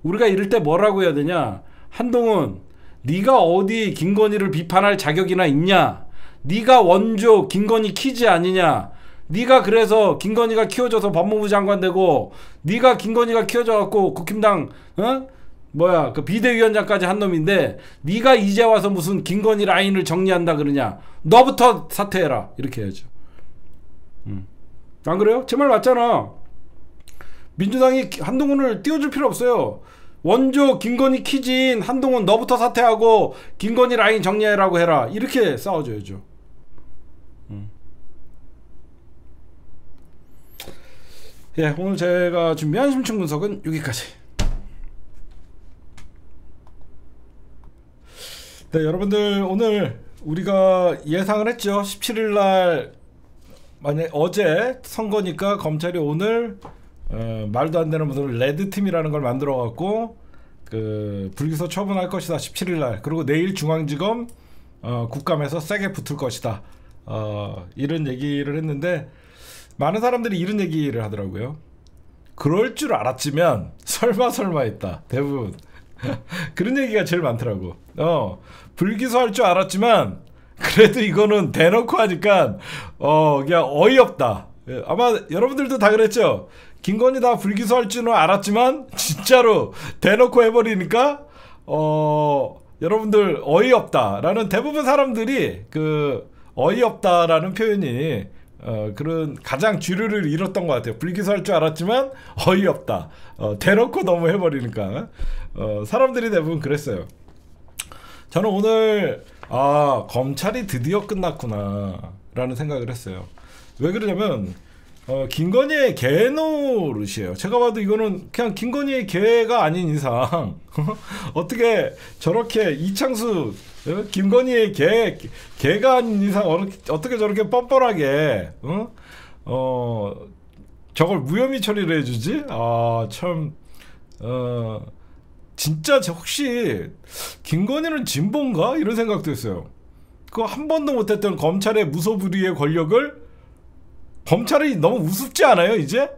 우리가 이럴 때 뭐라고 해야 되냐? 한동훈, 네가 어디 김건희를 비판할 자격이나 있냐? 네가 원조 김건희 키즈 아니냐? 네가 그래서 김건희가 키워줘서 법무부 장관 되고, 네가 김건희가 키워줘갖고 국힘당 그 비대위원장까지 한 놈인데, 네가 이제 와서 무슨 김건희 라인을 정리한다 그러냐? 너부터 사퇴해라, 이렇게 해야죠. 안 그래요? 제 말 맞잖아. 민주당이 한동훈을 띄워줄 필요 없어요. 원조 김건희 키즈인 한동훈 너부터 사퇴하고 김건희 라인 정리해라고 해라, 이렇게 싸워줘야죠. 예, 오늘 제가 준비한 심층 분석은 여기까지. 네, 여러분들, 오늘 우리가 예상을 했죠. 17일날 만약 어제 선거니까 검찰이 오늘 말도 안 되는 무슨 레드팀이라는 걸 만들어 갖고 불기소 처분할 것이다, 17일날. 그리고 내일 중앙지검 국감에서 세게 붙을 것이다, 이런 얘기를 했는데, 많은 사람들이 이런 얘기를 하더라고요. 그럴 줄 알았지만 설마 했다, 대부분. 그런 얘기가 제일 많더라고. 불기소할 줄 알았지만 그래도 이거는 대놓고 하니까 그냥 어이없다. 아마 여러분들도 다 그랬죠. 김건희 다 불기소할 줄은 알았지만 진짜로 대놓고 해버리니까 여러분들 어이없다라는, 대부분 사람들이 그 어이없다라는 표현이 그런 가장 주류를 잃었던 것 같아요. 불기소할 줄 알았지만 어이없다. 대놓고 너무 해버리니까 사람들이 대부분 그랬어요. 저는 오늘 검찰이 드디어 끝났구나 라는 생각을 했어요. 왜 그러냐면 김건희의 개 노릇이에요. 제가 봐도 이거는 그냥 김건희의 개가 아닌 이상 어떻게 저렇게 이창수 김건희의 개가 아닌 이상 어떻게 저렇게 뻔뻔하게 저걸 무혐의 처리를 해주지? 참 진짜 혹시 김건희는 진보인가? 이런 생각도 했어요. 그거 한 번도 못했던 검찰의 무소불위의 권력을, 검찰이 너무 우습지 않아요 이제?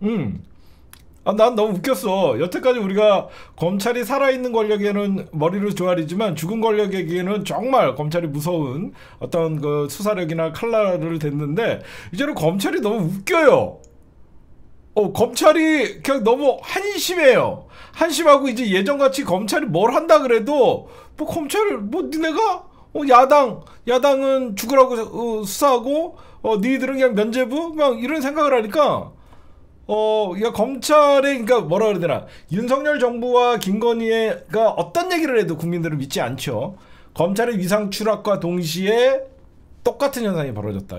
난 너무 웃겼어. 여태까지 우리가 검찰이 살아있는 권력에는 머리를 조아리지만 죽은 권력에게는 정말 검찰이 무서운 어떤 그 수사력이나 칼날을 댔는데, 이제는 검찰이 너무 웃겨요. 검찰이 그냥 너무 한심해요. 한심하고, 이제 예전같이 검찰이 뭘 한다 그래도 뭐 검찰을 뭐 니네가 야당은 죽으라고 수사하고 니들은 그냥 면죄부 막 이런 생각을 하니까 야, 검찰의, 그러니까 뭐라 그래야 되나, 윤석열 정부와 김건희가 어떤 얘기를 해도 국민들은 믿지 않죠. 검찰의 위상 추락과 동시에 똑같은 현상이 벌어졌다.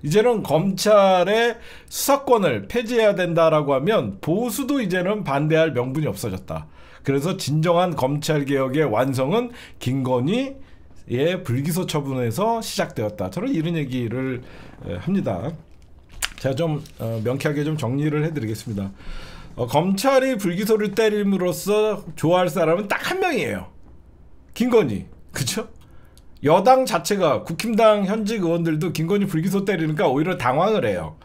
이제는 검찰의 수사권을 폐지해야 된다라고 하면 보수도 이제는 반대할 명분이 없어졌다. 그래서 진정한 검찰개혁의 완성은 김건희의 불기소 처분에서 시작되었다. 저는 이런 얘기를 합니다. 제가 좀 명쾌하게 좀 정리를 해드리겠습니다. 검찰이 불기소를 때림으로써 좋아할 사람은 딱 한 명이에요. 김건희. 그쵸? 여당 자체가, 국힘당 현직 의원들도 김건희 불기소 때리니까 오히려 당황을 해요.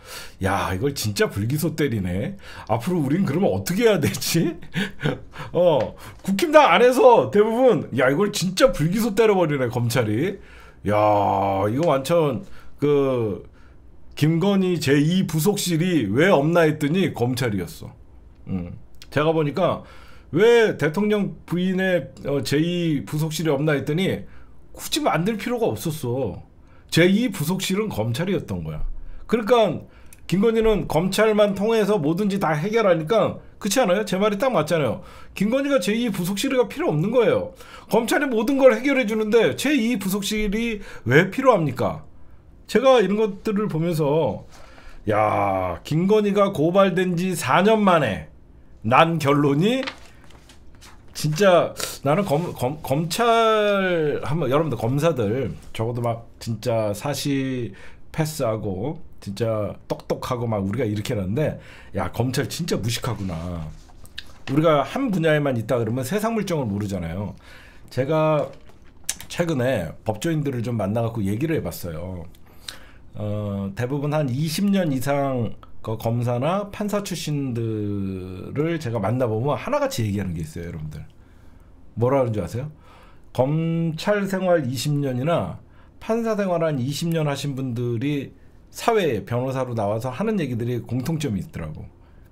야, 이걸 진짜 불기소 때리네. 앞으로 우린 그러면 어떻게 해야 되지? 국힘당 안에서 대부분 야, 이걸 진짜 불기소 때려버리네 검찰이. 야, 이거 완전 그 김건희 제2 부속실이 왜 없나 했더니 검찰이었어. 제가 보니까 왜 대통령 부인의 제2 부속실이 없나 했더니 굳이 만들 필요가 없었어. 제2 부속실은 검찰이었던 거야. 그러니까 김건희는 검찰만 통해서 뭐든지 다 해결하니까, 그렇지 않아요? 제 말이 딱 맞잖아요. 김건희가 제2 부속실이 필요 없는 거예요. 검찰이 모든 걸 해결해 주는데 제2 부속실이 왜 필요합니까? 제가 이런 것들을 보면서 야, 김건희가 고발된 지 4년 만에 난 결론이, 진짜 나는 검찰 한번, 여러분들 검사들 적어도 막 진짜 사시 패스하고 진짜 똑똑하고 막 우리가 이렇게 하는데, 야, 검찰 진짜 무식하구나. 우리가 한 분야에만 있다 그러면 세상 물정을 모르잖아요. 제가 최근에 법조인들을 좀 만나갖고 얘기를 해봤어요. 대부분 한 20년 이상 그 검사나 판사 출신들을 제가 만나보면 하나같이 얘기하는 게 있어요. 여러분들 뭐라 그러는 줄 아세요? 검찰 생활 20년이나 판사 생활 한 20년 하신 분들이 사회에 변호사로 나와서 하는 얘기들이 공통점이 있더라고.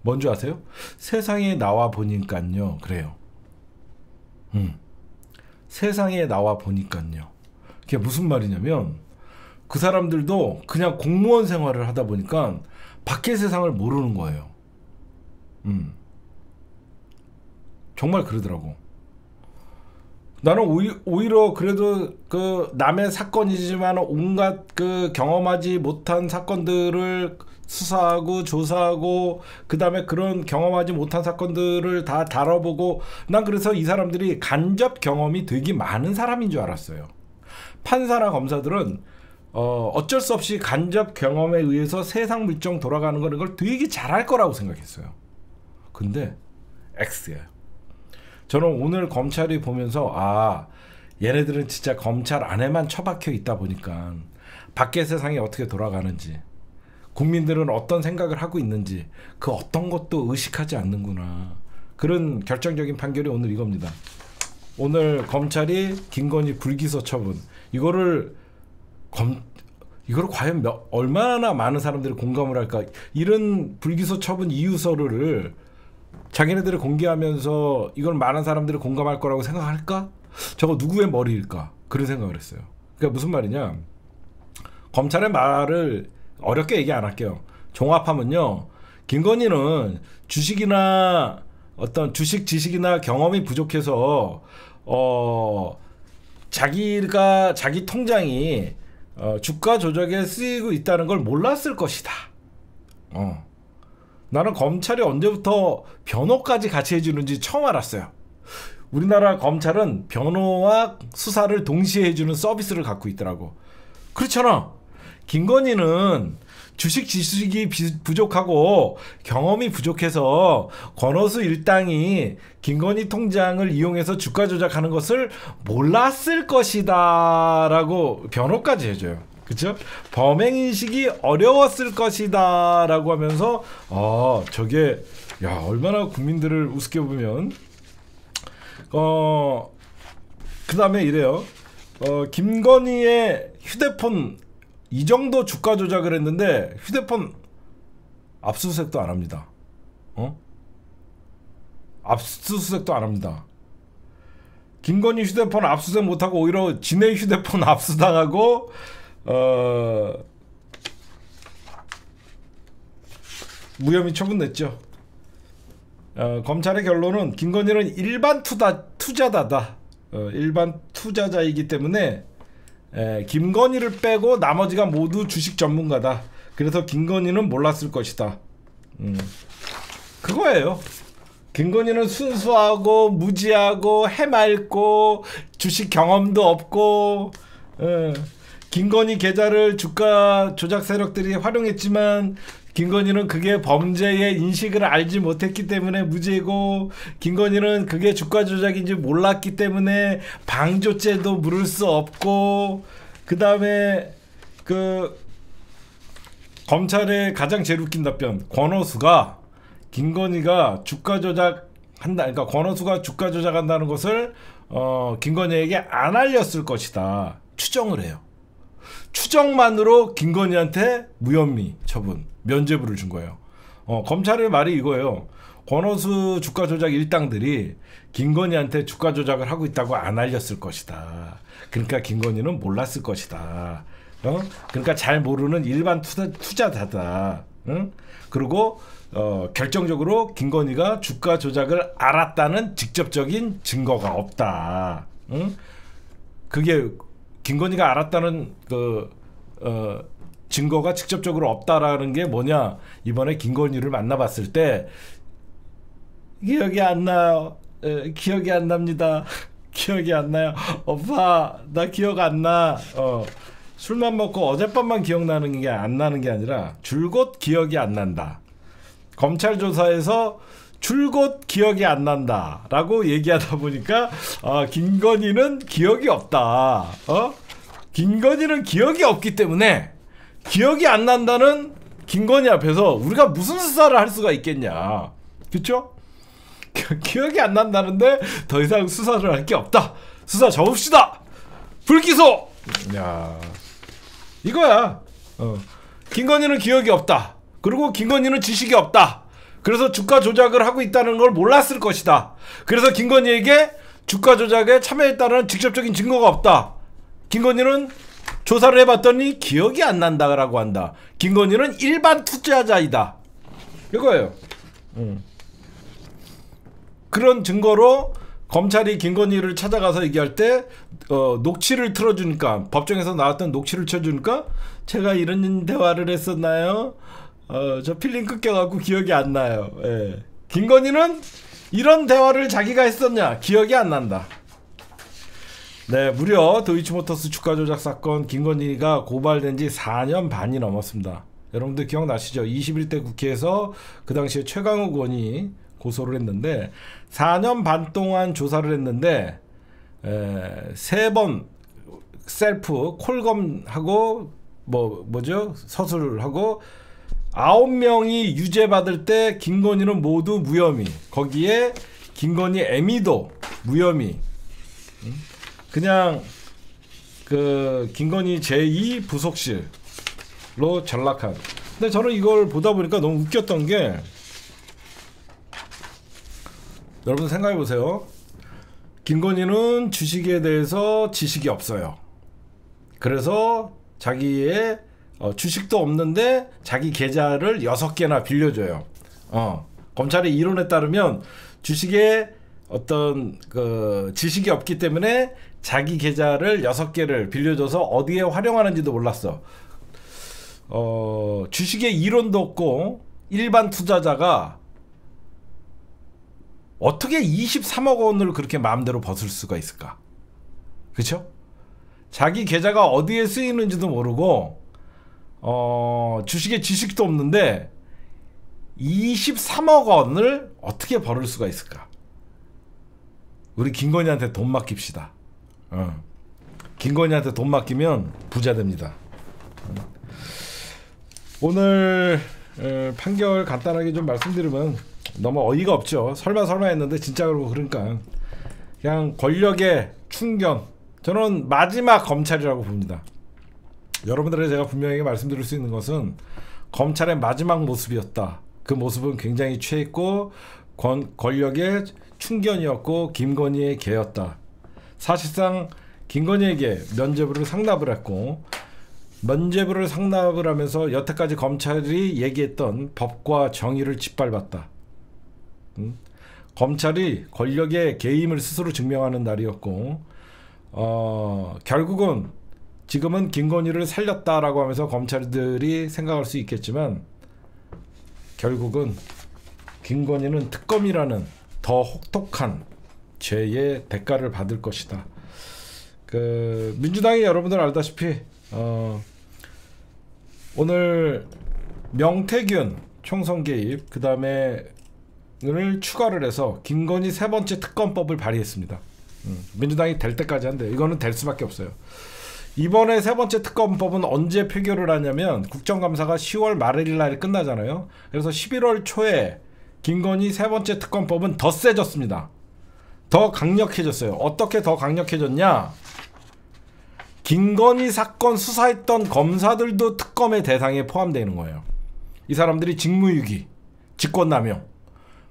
뭔 줄 아세요? 세상에 나와 보니깐요. 그래요. 세상에 나와 보니깐요. 그게 무슨 말이냐면, 그 사람들도 그냥 공무원 생활을 하다 보니까 밖의 세상을 모르는 거예요. 정말 그러더라고. 나는 오히려 그래도 그 남의 사건이지만 온갖 그 경험하지 못한 사건들을 수사하고 조사하고, 그 다음에 그런 경험하지 못한 사건들을 다 다뤄보고, 난 그래서 이 사람들이 간접 경험이 되게 많은 사람인 줄 알았어요. 판사나 검사들은 어쩔 수 없이 간접 경험에 의해서 세상 물정 돌아가는 걸, 이걸 되게 잘할 거라고 생각했어요. 근데 X예요. 저는 오늘 검찰이 보면서 얘네들은 진짜 검찰 안에만 처박혀 있다 보니까 밖의 세상이 어떻게 돌아가는지, 국민들은 어떤 생각을 하고 있는지 그 어떤 것도 의식하지 않는구나. 그런 결정적인 판결이 오늘 이겁니다. 오늘 검찰이 김건희 불기소 처분, 이거를 이걸 과연 얼마나 많은 사람들이 공감을 할까? 이런 불기소 처분 이유서를 자기네들이 공개하면서 이걸 많은 사람들이 공감할 거라고 생각할까? 저거 누구의 머리일까? 그런 생각을 했어요. 그러니까 무슨 말이냐? 검찰의 말을 어렵게 얘기 안 할게요. 종합하면요, 김건희는 주식이나 어떤 주식 지식이나 경험이 부족해서 자기 통장이 주가 조작에 쓰이고 있다는 걸 몰랐을 것이다. 나는 검찰이 언제부터 변호까지 같이 해주는지 처음 알았어요. 우리나라 검찰은 변호와 수사를 동시에 해주는 서비스를 갖고 있더라고. 그렇잖아. 김건희는 주식 지식이 부족하고 경험이 부족해서 권오수 일당이 김건희 통장을 이용해서 주가 조작하는 것을 몰랐을 것이다 라고 변호까지 해줘요. 그쵸? 범행인식이 어려웠을 것이다 라고 하면서 저게 야 얼마나 국민들을 우습게 보면 그 다음에 이래요. 김건희의 휴대폰 이 정도 주가 조작을 했는데 휴대폰 압수수색도 안 합니다. 압수수색도 안 합니다. 김건희 휴대폰 압수수색 못하고 오히려 지네 휴대폰 압수당하고 무혐의 처분됐죠. 검찰의 결론은 김건희는 일반 투자자다. 일반 투자자이기 때문에 김건희를 빼고 나머지가 모두 주식 전문가다. 그래서 김건희는 몰랐을 것이다. 그거예요. 김건희는 순수하고 무지하고 해맑고 주식 경험도 없고 김건희 계좌를 주가 조작 세력들이 활용했지만 김건희는 그게 범죄의 인식을 알지 못했기 때문에 무죄고, 김건희는 그게 주가 조작인지 몰랐기 때문에 방조죄도 물을 수 없고, 그 다음에 검찰의 가장 제일 웃긴 답변, 권오수가 김건희가 주가 조작한다, 그러니까 권오수가 주가 조작한다는 것을 김건희에게 안 알렸을 것이다 추정을 해요. 추정만으로 김건희한테 무혐의 처분, 면죄부를 준 거예요. 검찰의 말이 이거예요. 권오수 주가 조작 일당들이 김건희한테 주가 조작을 하고 있다고 안 알렸을 것이다. 그러니까 김건희는 몰랐을 것이다. 그러니까 잘 모르는 일반 투자자다. 그리고 결정적으로 김건희가 주가 조작을 알았다는 직접적인 증거가 없다. 그게 김건희가 알았다는 증거가 직접적으로 없다라는 게 뭐냐? 이번에 김건희를 만나봤을 때 기억이 안 나요. 기억이 안 납니다. 기억이 안 나요. 오빠, 나 기억 안 나. 술만 먹고 어젯밤만 기억나는 게 안 나는 게 아니라 줄곧 기억이 안 난다. 검찰 조사에서 줄곧 기억이 안 난다 라고 얘기하다 보니까 김건희는 기억이 없다. 김건희는 기억이 없기 때문에 기억이 안 난다는 김건희 앞에서 우리가 무슨 수사를 할 수가 있겠냐. 그쵸? 기억이 안 난다는데 더 이상 수사를 할 게 없다. 수사 접읍시다. 불기소. 야, 이거야. 김건희는 기억이 없다. 그리고 김건희는 지식이 없다. 그래서 주가 조작을 하고 있다는 걸 몰랐을 것이다. 그래서 김건희에게 주가 조작에 참여했다는 직접적인 증거가 없다. 김건희는 조사를 해봤더니 기억이 안 난다라고 한다. 김건희는 일반 투자자이다. 이거예요. 그런 증거로 검찰이 김건희를 찾아가서 얘기할 때 녹취를 틀어주니까, 법정에서 나왔던 녹취를 쳐주니까 제가 이런 대화를 했었나요? 저 필름 끊겨갖고 기억이 안 나요. 예. 김건희는 이런 대화를 자기가 했었냐? 기억이 안 난다. 네, 무려 도이치모터스 주가 조작 사건 김건희가 고발된 지 4년 반이 넘었습니다. 여러분들 기억나시죠? 21대 국회에서 그 당시에 최강욱 의원이 고소를 했는데 4년 반 동안 조사를 했는데 3번 셀프 콜검하고 뭐죠? 서술하고 9명이 유죄받을 때 김건희는 모두 무혐의. 거기에 김건희 애미도 무혐의. 그냥 김건희 제2 부속실 전락한. 근데 저는 이걸 보다 보니까 너무 웃겼던 게, 여러분 생각해 보세요. 김건희는 주식에 대해서 지식이 없어요. 그래서 자기의 주식도 없는데 자기 계좌를 6개나 빌려줘요. 검찰의 이론에 따르면 주식에 어떤 그 지식이 없기 때문에 자기 계좌를 6개를 빌려줘서 어디에 활용하는지도 몰랐어. 주식에 이론도 없고 일반 투자자가 어떻게 23억 원을 그렇게 마음대로 벗을 수가 있을까? 그쵸? 자기 계좌가 어디에 쓰이는지도 모르고 주식에 지식도 없는데 23억 원을 어떻게 벌을 수가 있을까? 우리 김건희한테 돈 맡깁시다. 김건희한테 돈 맡기면 부자 됩니다. 오늘 판결 간단하게 좀 말씀드리면 너무 어이가 없죠. 설마 했는데 진짜 그러고, 그러니까 그냥 권력의 충견. 저는 마지막 검찰이라고 봅니다. 여러분들에게 제가 분명히 말씀드릴 수 있는 것은 검찰의 마지막 모습이었다. 그 모습은 굉장히 취했고 권력의 충견이었고 김건희의 개였다. 사실상 김건희에게 면죄부를 상납을 했고, 면죄부를 상납을 하면서 여태까지 검찰이 얘기했던 법과 정의를 짓밟았다. 검찰이 권력의 개임을 스스로 증명하는 날이었고, 결국은 지금은 김건희를 살렸다라고 하면서 검찰들이 생각할 수 있겠지만, 결국은 김건희는 특검이라는 더 혹독한 죄의 대가를 받을 것이다. 그 민주당이 여러분들 알다시피 오늘 명태균 총선 개입, 그 다음에 을 추가를 해서 김건희 3번째 특검법을 발의했습니다. 민주당이 될 때까지 한대. 이거는 될 수밖에 없어요. 이번에 3번째 특검법은 언제 표결을 하냐면 국정감사가 10월 말일 날 끝나잖아요. 그래서 11월 초에 김건희 3번째 특검법은 더 세졌습니다. 더 강력해졌어요. 어떻게 더 강력해졌냐? 김건희 사건 수사했던 검사들도 특검의 대상에 포함되는 거예요. 이 사람들이 직무유기, 직권남용,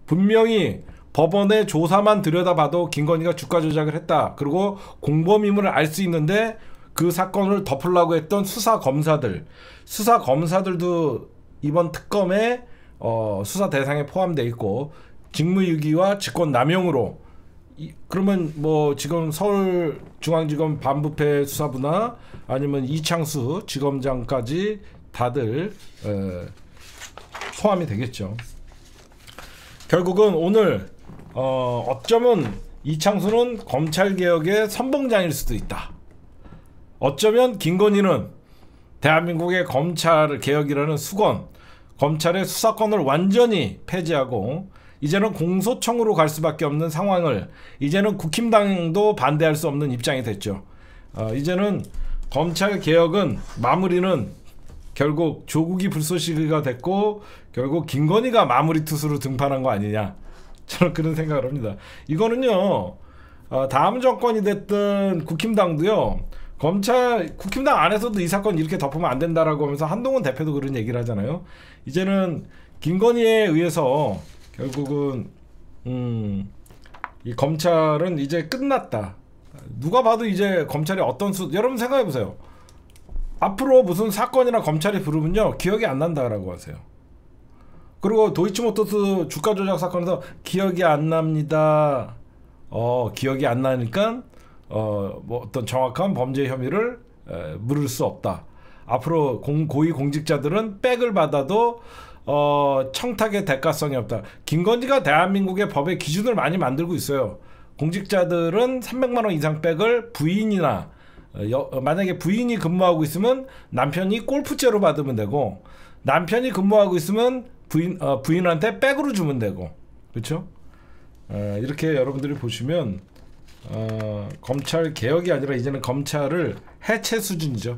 분명히 법원의 조사만 들여다봐도 김건희가 주가 조작을 했다, 그리고 공범임을 알 수 있는데 그 사건을 덮으려고 했던 수사 검사들도 이번 특검에 수사 대상에 포함되어 있고, 직무유기와 직권남용으로 그러면 뭐 지금 서울중앙지검 반부패 수사부나 아니면 이창수 지검장까지 다들 포함이 되겠죠. 결국은 오늘 어쩌면 이창수는 검찰개혁의 선봉장일 수도 있다. 어쩌면 김건희는 대한민국의 검찰개혁이라는 수건, 검찰의 수사권을 완전히 폐지하고 이제는 공소청으로 갈 수밖에 없는 상황을, 이제는 국힘당도 반대할 수 없는 입장이 됐죠. 이제는 검찰개혁은 마무리는 결국 조국이 불쏘시개가 됐고 결국 김건희가 마무리 투수로 등판한 거 아니냐, 저는 그런 생각을 합니다. 이거는요, 다음 정권이 됐든 국힘당도요, 국힘당 안에서도 이 사건 이렇게 덮으면 안 된다라고 하면서 한동훈 대표도 그런 얘기를 하잖아요. 이제는 김건희에 의해서 결국은 이 검찰은 이제 끝났다. 누가 봐도 이제 검찰이 어떤 여러분 생각해 보세요. 앞으로 무슨 사건이나 검찰이 부르면요, 기억이 안 난다라고 하세요. 그리고 도이치모터스 주가 조작 사건에서 기억이 안 납니다. 기억이 안 나니까 뭐 어떤 정확한 범죄 혐의를 물을 수 없다. 앞으로 고위 공직자들은 백을 받아도 청탁의 대가성이 없다. 김건희가 대한민국의 법의 기준을 많이 만들고 있어요. 공직자들은 300만 원 이상 백을 부인이나 만약에 부인이 근무하고 있으면 남편이 골프째로 받으면 되고, 남편이 근무하고 있으면 부인한테 백으로 주면 되고, 그렇죠? 이렇게 여러분들이 보시면 검찰 개혁이 아니라 이제는 검찰을 해체 수준이죠.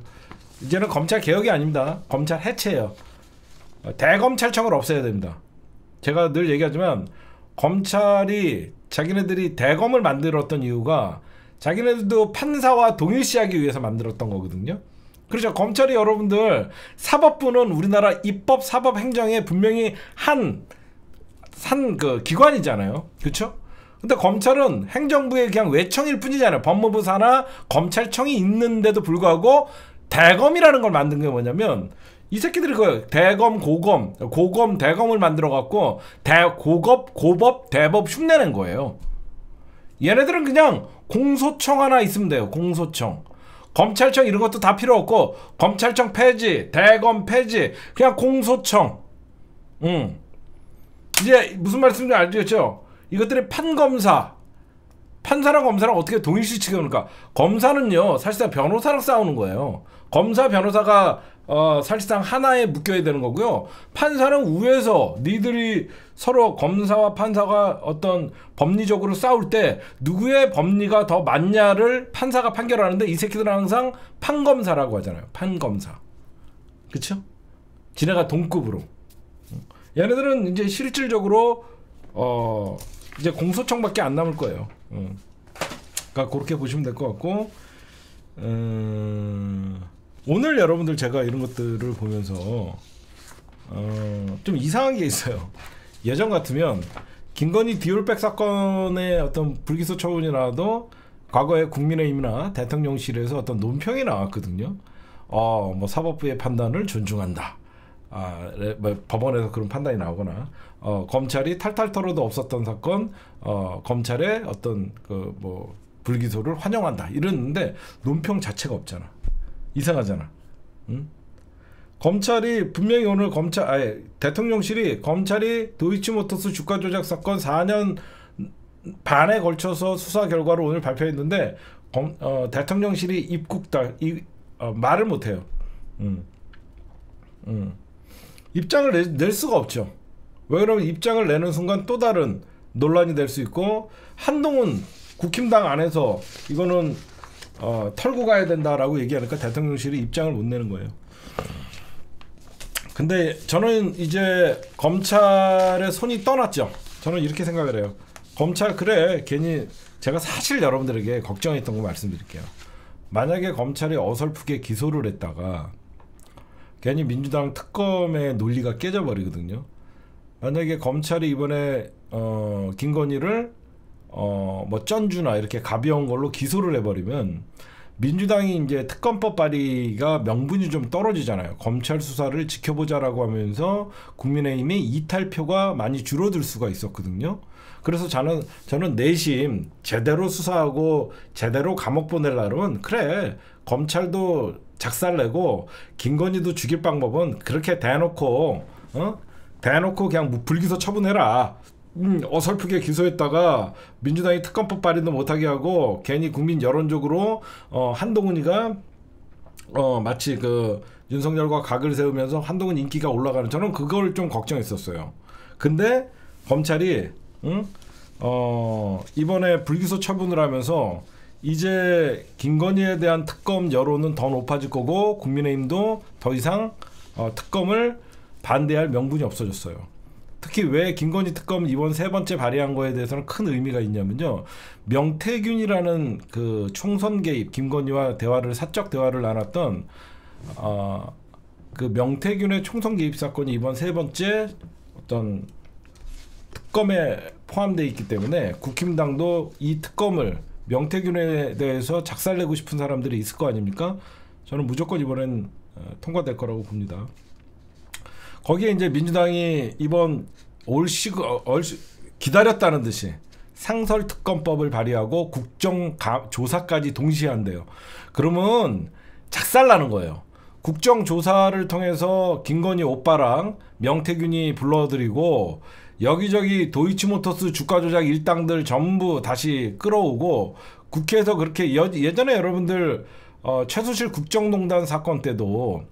이제는 검찰 개혁이 아닙니다. 검찰 해체예요. 대검찰청을 없애야 됩니다. 제가 늘 얘기하지만 검찰이 자기네들이 대검을 만들었던 이유가 자기네들도 판사와 동일시하기 위해서 만들었던 거거든요. 그렇죠. 검찰이 여러분들 사법부는 우리나라 입법 사법 행정에 분명히 한 그 기관이잖아요. 그렇죠? 근데 검찰은 행정부의 그냥 외청일 뿐이잖아요. 법무부 산하 검찰청이 있는데도 불구하고 대검이라는 걸 만든 게 뭐냐면 이 새끼들이 그 대검 고검 대검을 만들어 갖고 고법 대법 흉내낸 거예요. 얘네들은 그냥 공소청 하나 있으면 돼요. 공소청. 검찰청 이런 것도 다 필요 없고 검찰청 폐지, 대검 폐지, 그냥 공소청. 이제 무슨 말씀인지 알겠죠? 이것들이 판검사, 판사랑 검사랑 어떻게 동일시치게 그러니까 검사는요 사실상 변호사랑 싸우는 거예요. 검사 변호사가 사실상 하나에 묶여야 되는 거고요. 판사는 위에서 니들이 서로 검사와 판사가 어떤 법리적으로 싸울 때 누구의 법리가 더 맞냐를 판사가 판결하는데 이 새끼들은 항상 판검사라고 하잖아요. 판검사. 그쵸? 지네가 동급으로. 얘네들은 이제 실질적으로 이제 공소청밖에 안 남을 거예요. 그러니까 그렇게 보시면 될 것 같고 오늘 여러분들 제가 이런 것들을 보면서 좀 이상한 게 있어요. 예전 같으면 김건희 디올백 사건의 어떤 불기소 처분이 나와도 과거에 국민의힘이나 대통령실에서 어떤 논평이 나왔거든요. 뭐 사법부의 판단을 존중한다. 뭐 법원에서 그런 판단이 나오거나 검찰이 탈탈 털어도 없었던 사건 검찰의 어떤 그 뭐 불기소를 환영한다 이랬는데 논평 자체가 없잖아. 이상하잖아. 응? 검찰이 분명히 오늘 대통령실이 검찰이 도이치모터스 주가 조작 사건 4년 반에 걸쳐서 수사 결과를 오늘 발표했는데 대통령실이 말을 못해요. 입장을 낼 수가 없죠. 왜 그러면 입장을 내는 순간 또 다른 논란이 될 수 있고 한동훈 국힘당 안에서 이거는 털고 가야 된다라고 얘기하니까 대통령실이 입장을 못 내는 거예요. 근데 저는 이제 검찰의 손이 떠났죠. 저는 이렇게 생각을 해요. 검찰 그래 괜히 제가 사실 여러분들에게 걱정했던 거 말씀드릴게요. 만약에 검찰이 어설프게 기소를 했다가 괜히 민주당 특검의 논리가 깨져버리거든요. 만약에 검찰이 이번에 김건희를 뭐 쩐주나 이렇게 가벼운 걸로 기소를 해버리면 민주당이 이제 특검법 발의가 명분이 좀 떨어지잖아요. 검찰 수사를 지켜보자라고 하면서 국민의힘의 이탈표가 많이 줄어들 수가 있었거든요. 그래서 저는 내심 제대로 수사하고 제대로 감옥 보내려면 그래 검찰도 작살내고 김건희도 죽일 방법은 그렇게 대놓고 그냥 불기소 처분해라. 어설프게 기소했다가 민주당이 특검법 발의도 못하게 하고 괜히 국민 여론적으로 한동훈이가 마치 그 윤석열과 각을 세우면서 한동훈 인기가 올라가는 저는 그걸 좀 걱정했었어요. 근데 검찰이 이번에 불기소 처분을 하면서 이제 김건희에 대한 특검 여론은 더 높아질 거고 국민의힘도 더 이상 특검을 반대할 명분이 없어졌어요. 특히 왜 김건희 특검 이번 세 번째 발의한 거에 대해서는 큰 의미가 있냐면요. 명태균이라는 그 총선 개입 김건희와 사적 대화를 나눴던 그 명태균의 총선 개입 사건이 이번 세 번째 어떤 특검에 포함되어 있기 때문에 국힘당도 이 특검을 명태균에 대해서 작살내고 싶은 사람들이 있을 거 아닙니까? 저는 무조건 이번엔 통과될 거라고 봅니다. 거기에 이제 민주당이 이번 기다렸다는 듯이 상설특검법을 발의하고 국정조사까지 동시에 한대요. 그러면 작살나는 거예요. 국정조사를 통해서 김건희 오빠랑 명태균이 불러들이고 여기저기 도이치모터스 주가조작 일당들 전부 다시 끌어오고 국회에서 그렇게 예전에 여러분들 최순실 국정농단 사건 때도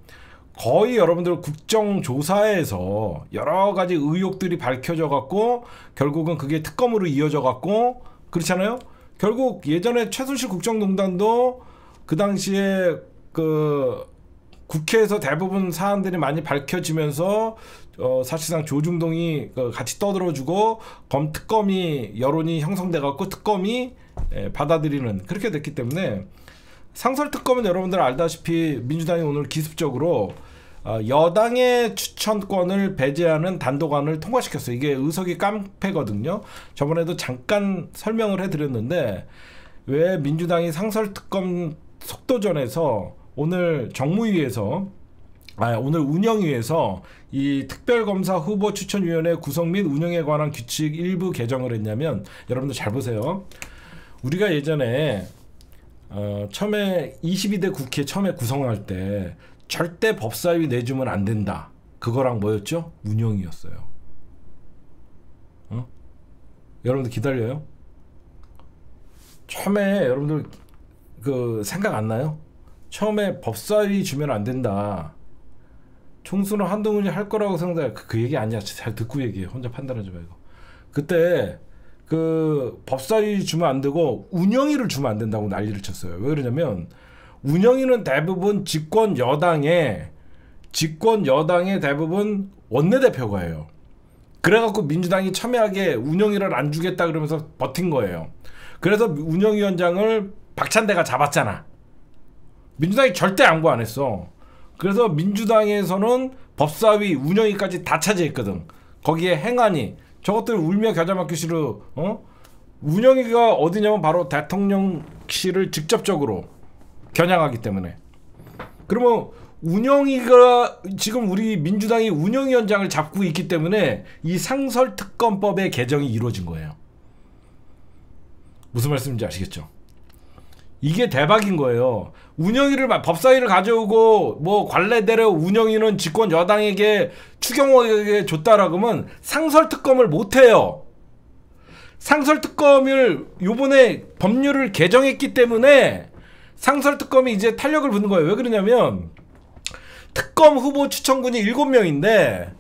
거의 여러분들 국정조사에서 여러 가지 의혹들이 밝혀져 갖고 결국은 그게 특검으로 이어져 갖고 그렇잖아요. 결국 예전에 최순실 국정농단도 그 당시에 그 국회에서 대부분 사안들이 많이 밝혀지면서 사실상 조중동이 같이 떠들어주고 특검이 여론이 형성돼 갖고 특검이 받아들이는 그렇게 됐기 때문에 상설특검은 여러분들 알다시피 민주당이 오늘 기습적으로 여당의 추천권을 배제하는 단독안을 통과시켰어요. 이게 의석이 깡패거든요. 저번에도 잠깐 설명을 해드렸는데 왜 민주당이 상설특검 속도전에서 오늘 정무위에서 오늘 운영위에서 이 특별검사 후보 추천위원회 구성 및 운영에 관한 규칙 일부 개정을 했냐면, 여러분들 잘 보세요. 우리가 예전에 처음에 22대 국회 처음에 구성할 때 절대 법사위 내주면 안 된다. 그거랑 뭐였죠? 운영이었어요. 여러분들 기다려요. 처음에 여러분들 그 생각 안 나요? 처음에 법사위 주면 안 된다. 총수는 한동훈이 할 거라고 생각해. 그 얘기 아니야. 잘 듣고 얘기해. 혼자 판단하지 말고. 그때 그 법사위 주면 안 되고 운영위를 주면 안 된다고 난리를 쳤어요. 왜 그러냐면 운영위는 대부분 집권 여당의 대부분 원내대표가 해요. 그래갖고 민주당이 첨예하게 운영위를 안 주겠다 그러면서 버틴 거예요. 그래서 운영위원장을 박찬대가 잡았잖아. 민주당이 절대 양보 안 했어. 그래서 민주당에서는 법사위 운영위까지 다 차지했거든. 거기에 행안위 저것들 울며 겨자 맞기 싫어. 운영위가 어디냐면 바로 대통령실을 직접적으로 겨냥하기 때문에. 그러면 운영위가 지금 우리 민주당이 운영위원장을 잡고 있기 때문에 이 상설특검법의 개정이 이루어진 거예요. 무슨 말씀인지 아시겠죠? 이게 대박인 거예요. 운영위를 법사위를 가져오고 뭐 관례대로 운영위는 집권 여당에게 추경호에게 줬다라고 하면 상설특검을 못해요. 상설특검을 요번에 법률을 개정했기 때문에 상설특검이 이제 탄력을 붙는 거예요. 왜 그러냐면 특검 후보 추천군이 7명인데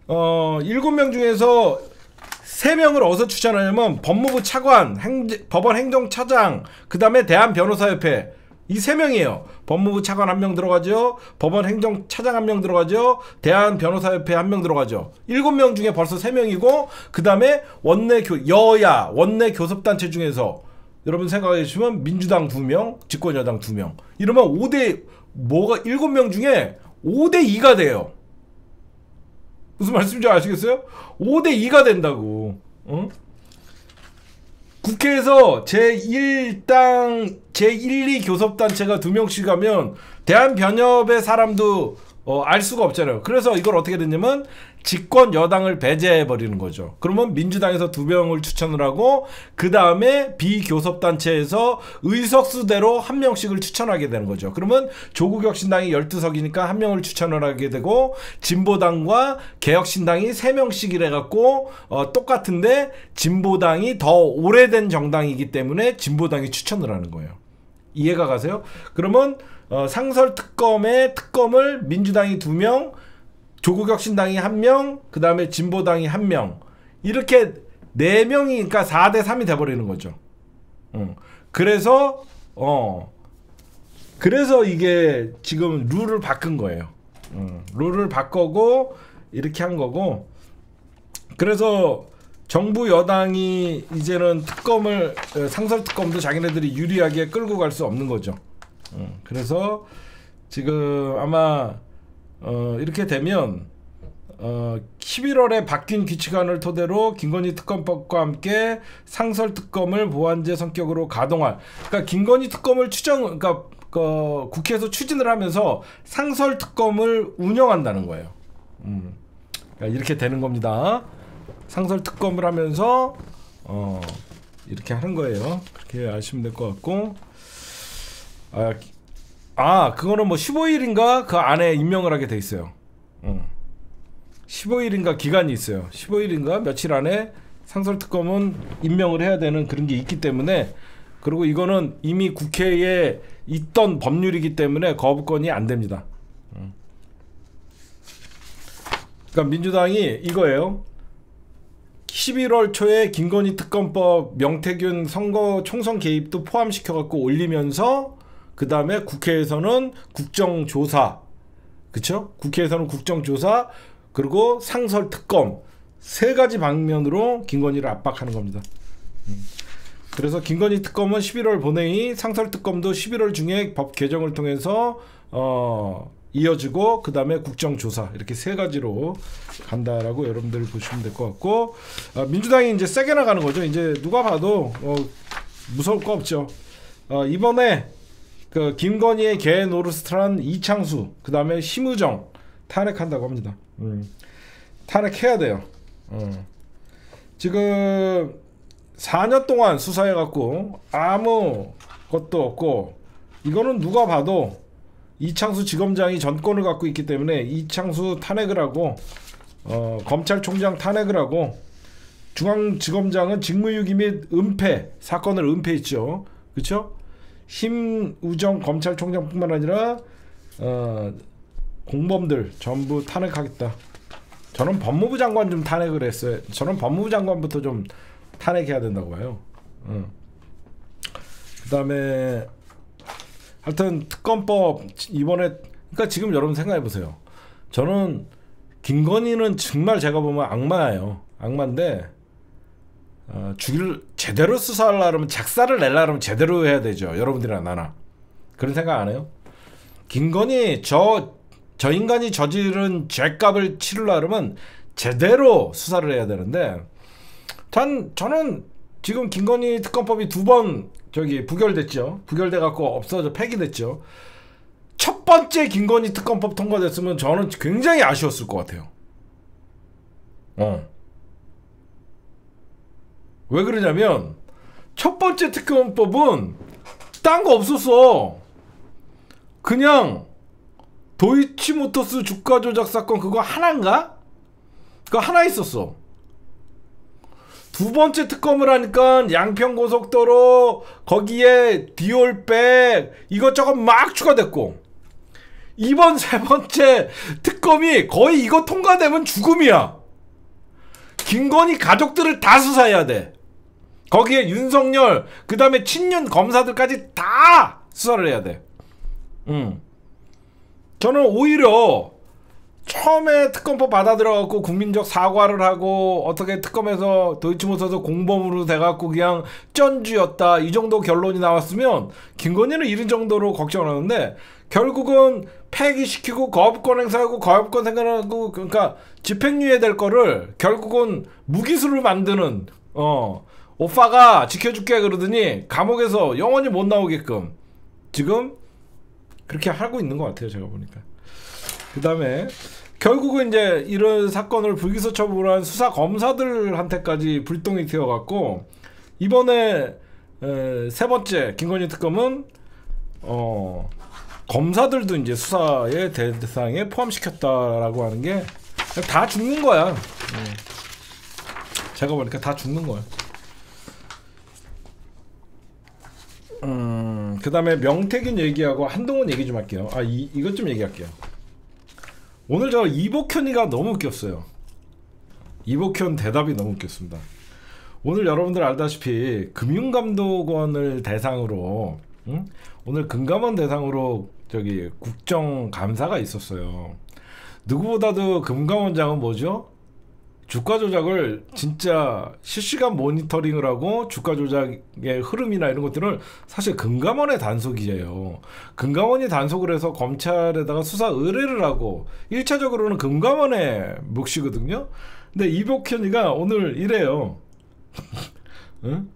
7명 중에서 3명을 어디서 추천하냐면 법무부 차관, 법원 행정차장, 그 다음에 대한변호사협회 이 3명이에요. 법무부 차관 1명 들어가죠. 법원 행정차장 1명 들어가죠. 대한변호사협회 1명 들어가죠. 7명 중에 벌써 3명이고 그 다음에 여야 원내 교섭단체 중에서 여러분 생각해 주시면 민주당 2명, 집권여당 2명 이러면 7명 중에 5대2가 돼요. 무슨 말씀인지 아시겠어요? 5대2가 된다고. 국회에서 제1당 제1, 2 교섭단체가 2명씩 가면 대한변협의 사람도 알 수가 없잖아요. 그래서 이걸 어떻게 됐냐면 집권 여당을 배제해버리는 거죠. 그러면 민주당에서 2명을 추천을 하고 그 다음에 비교섭단체에서 의석수대로 1명씩을 추천하게 되는 거죠. 그러면 조국혁신당이 12석이니까 1명을 추천을 하게 되고 진보당과 개혁신당이 3명씩 이래갖고 똑같은데 진보당이 더 오래된 정당이기 때문에 진보당이 추천을 하는 거예요. 이해가 가세요? 그러면 상설특검의 특검을 민주당이 2명, 조국혁신당이 1명, 그 다음에 진보당이 1명 이렇게 4명이 그러니까 4대3이 돼버리는 거죠. 그래서 이게 지금 룰을 바꾼 거예요. 룰을 바꾸고 이렇게 한 거고, 그래서 정부 여당이 이제는 상설특검도 자기네들이 유리하게 끌고 갈 수 없는 거죠. 그래서 지금 아마 이렇게 되면 11월에 바뀐 규칙안을 토대로 김건희 특검법과 함께 상설특검을 보완제 성격으로 가동할, 그러니까 김건희 특검을 그러니까 국회에서 추진을 하면서 상설특검을 운영한다는 거예요. 그러니까 이렇게 되는 겁니다. 상설특검을 하면서 이렇게 하는 거예요. 그렇게 아시면 될 것 같고, 그거는 뭐 15일인가 그 안에 임명을 하게 돼 있어요. 15일인가 기간이 있어요. 15일인가 며칠 안에 상설특검은 임명을 해야 되는 그런 게 있기 때문에, 그리고 이거는 이미 국회에 있던 법률이기 때문에 거부권이 안 됩니다. 그러니까 민주당이 이거예요. 11월 초에 김건희 특검법 명태균 선거 총선 개입도 포함시켜 갖고 올리면서 그 다음에 국회에서는 국정조사, 그쵸? 국회에서는 국정조사 그리고 상설특검 3가지 방면으로 김건희를 압박하는 겁니다. 그래서 김건희 특검은 11월 본회의, 상설 특검도 11월 중에 법 개정을 통해서 이어지고 그 다음에 국정조사 이렇게 세 가지로 간다라고 여러분들이 보시면 될 것 같고 민주당이 이제 세게 나가는 거죠. 이제 누가 봐도 무서울 거 없죠. 이번에 그 김건희의 개 노르스트란 이창수 그 다음에 심의정 탄핵한다고 합니다. 탄핵해야 돼요. 지금 4년 동안 수사해갖고 아무 것도 없고 이거는 누가 봐도 이창수 지검장이 전권을 갖고 있기 때문에 이창수 탄핵을 하고 검찰총장 탄핵을 하고 중앙지검장은 직무유기 및 은폐 사건을 은폐했죠. 그렇죠? 심우정 검찰총장뿐만 아니라 공범들 전부 탄핵하겠다. 저는 법무부 장관 좀 탄핵을 했어요. 저는 법무부 장관부터 좀 탄핵해야 된다고 봐요. 그 다음에 하여튼 특검법 이번에 그러니까 지금 여러분 생각해 보세요. 저는 김건희는 정말 제가 보면 악마예요. 악마인데 제대로 수사하려면 작사를 내려면 제대로 해야 되죠. 여러분들이나 나나 그런 생각 안 해요? 김건희 저 인간이 저지른 죄값을 치르려면 제대로 수사를 해야 되는데 저는 지금 김건희 특검법이 2번 부결됐죠. 부결돼 갖고 없어져 폐기됐죠. 첫 번째 김건희 특검법 통과됐으면 저는 굉장히 아쉬웠을 것 같아요. 왜 그러냐면 첫 번째 특검법은 딴 거 없었어. 그냥 도이치모터스 주가 조작 사건 그거 하나인가? 그거 하나 있었어. 두 번째 특검을 하니까 양평고속도로 거기에 디올백 이것저것 막 추가됐고 이번 세 번째 특검이 거의 이거 통과되면 죽음이야. 김건희 가족들을 다 수사해야 돼. 거기에 윤석열 그 다음에 친윤 검사들까지 다 수사를 해야 돼. 저는 오히려 처음에 특검법 받아들여갖고 국민적 사과를 하고 어떻게 특검에서 도이치모터스 공범으로 돼갖고 그냥 쩐주였다 이 정도 결론이 나왔으면 김건희는 이런 정도로 걱정을 하는데 결국은 폐기시키고 거부권 행사하고 거부권 생각하고 그러니까 집행유예 될 거를 결국은 무기수를 만드는 오빠가 지켜줄게 그러더니 감옥에서 영원히 못 나오게끔 지금 그렇게 하고 있는 것 같아요. 제가 보니까. 그 다음에 결국은 이제 이런 사건을 불기소 처분한 수사 검사들한테까지 불똥이 튀어갖고 이번에 세 번째 김건희 특검은 검사들도 이제 수사의 대상에 포함시켰다라고 하는 게 다 죽는 거야. 제가 보니까 다 죽는 거야. 그 다음에 명태균 얘기하고 한동훈 얘기 좀 할게요. 이것 좀 얘기할게요. 오늘 저 이복현이가 너무 웃겼어요. 이복현 대답이 너무 웃겼습니다. 오늘 여러분들 알다시피 금융감독원을 대상으로 오늘 금감원 대상으로 국정감사가 있었어요. 누구보다도 금감원장은 뭐죠? 주가 조작을 진짜 실시간 모니터링을 하고 주가 조작의 흐름이나 이런 것들을 사실 금감원의 단속이에요. 금감원이 단속을 해서 검찰에다가 수사 의뢰를 하고 1차적으로는 금감원의 몫이거든요. 근데 이복현이가 오늘 이래요. 응?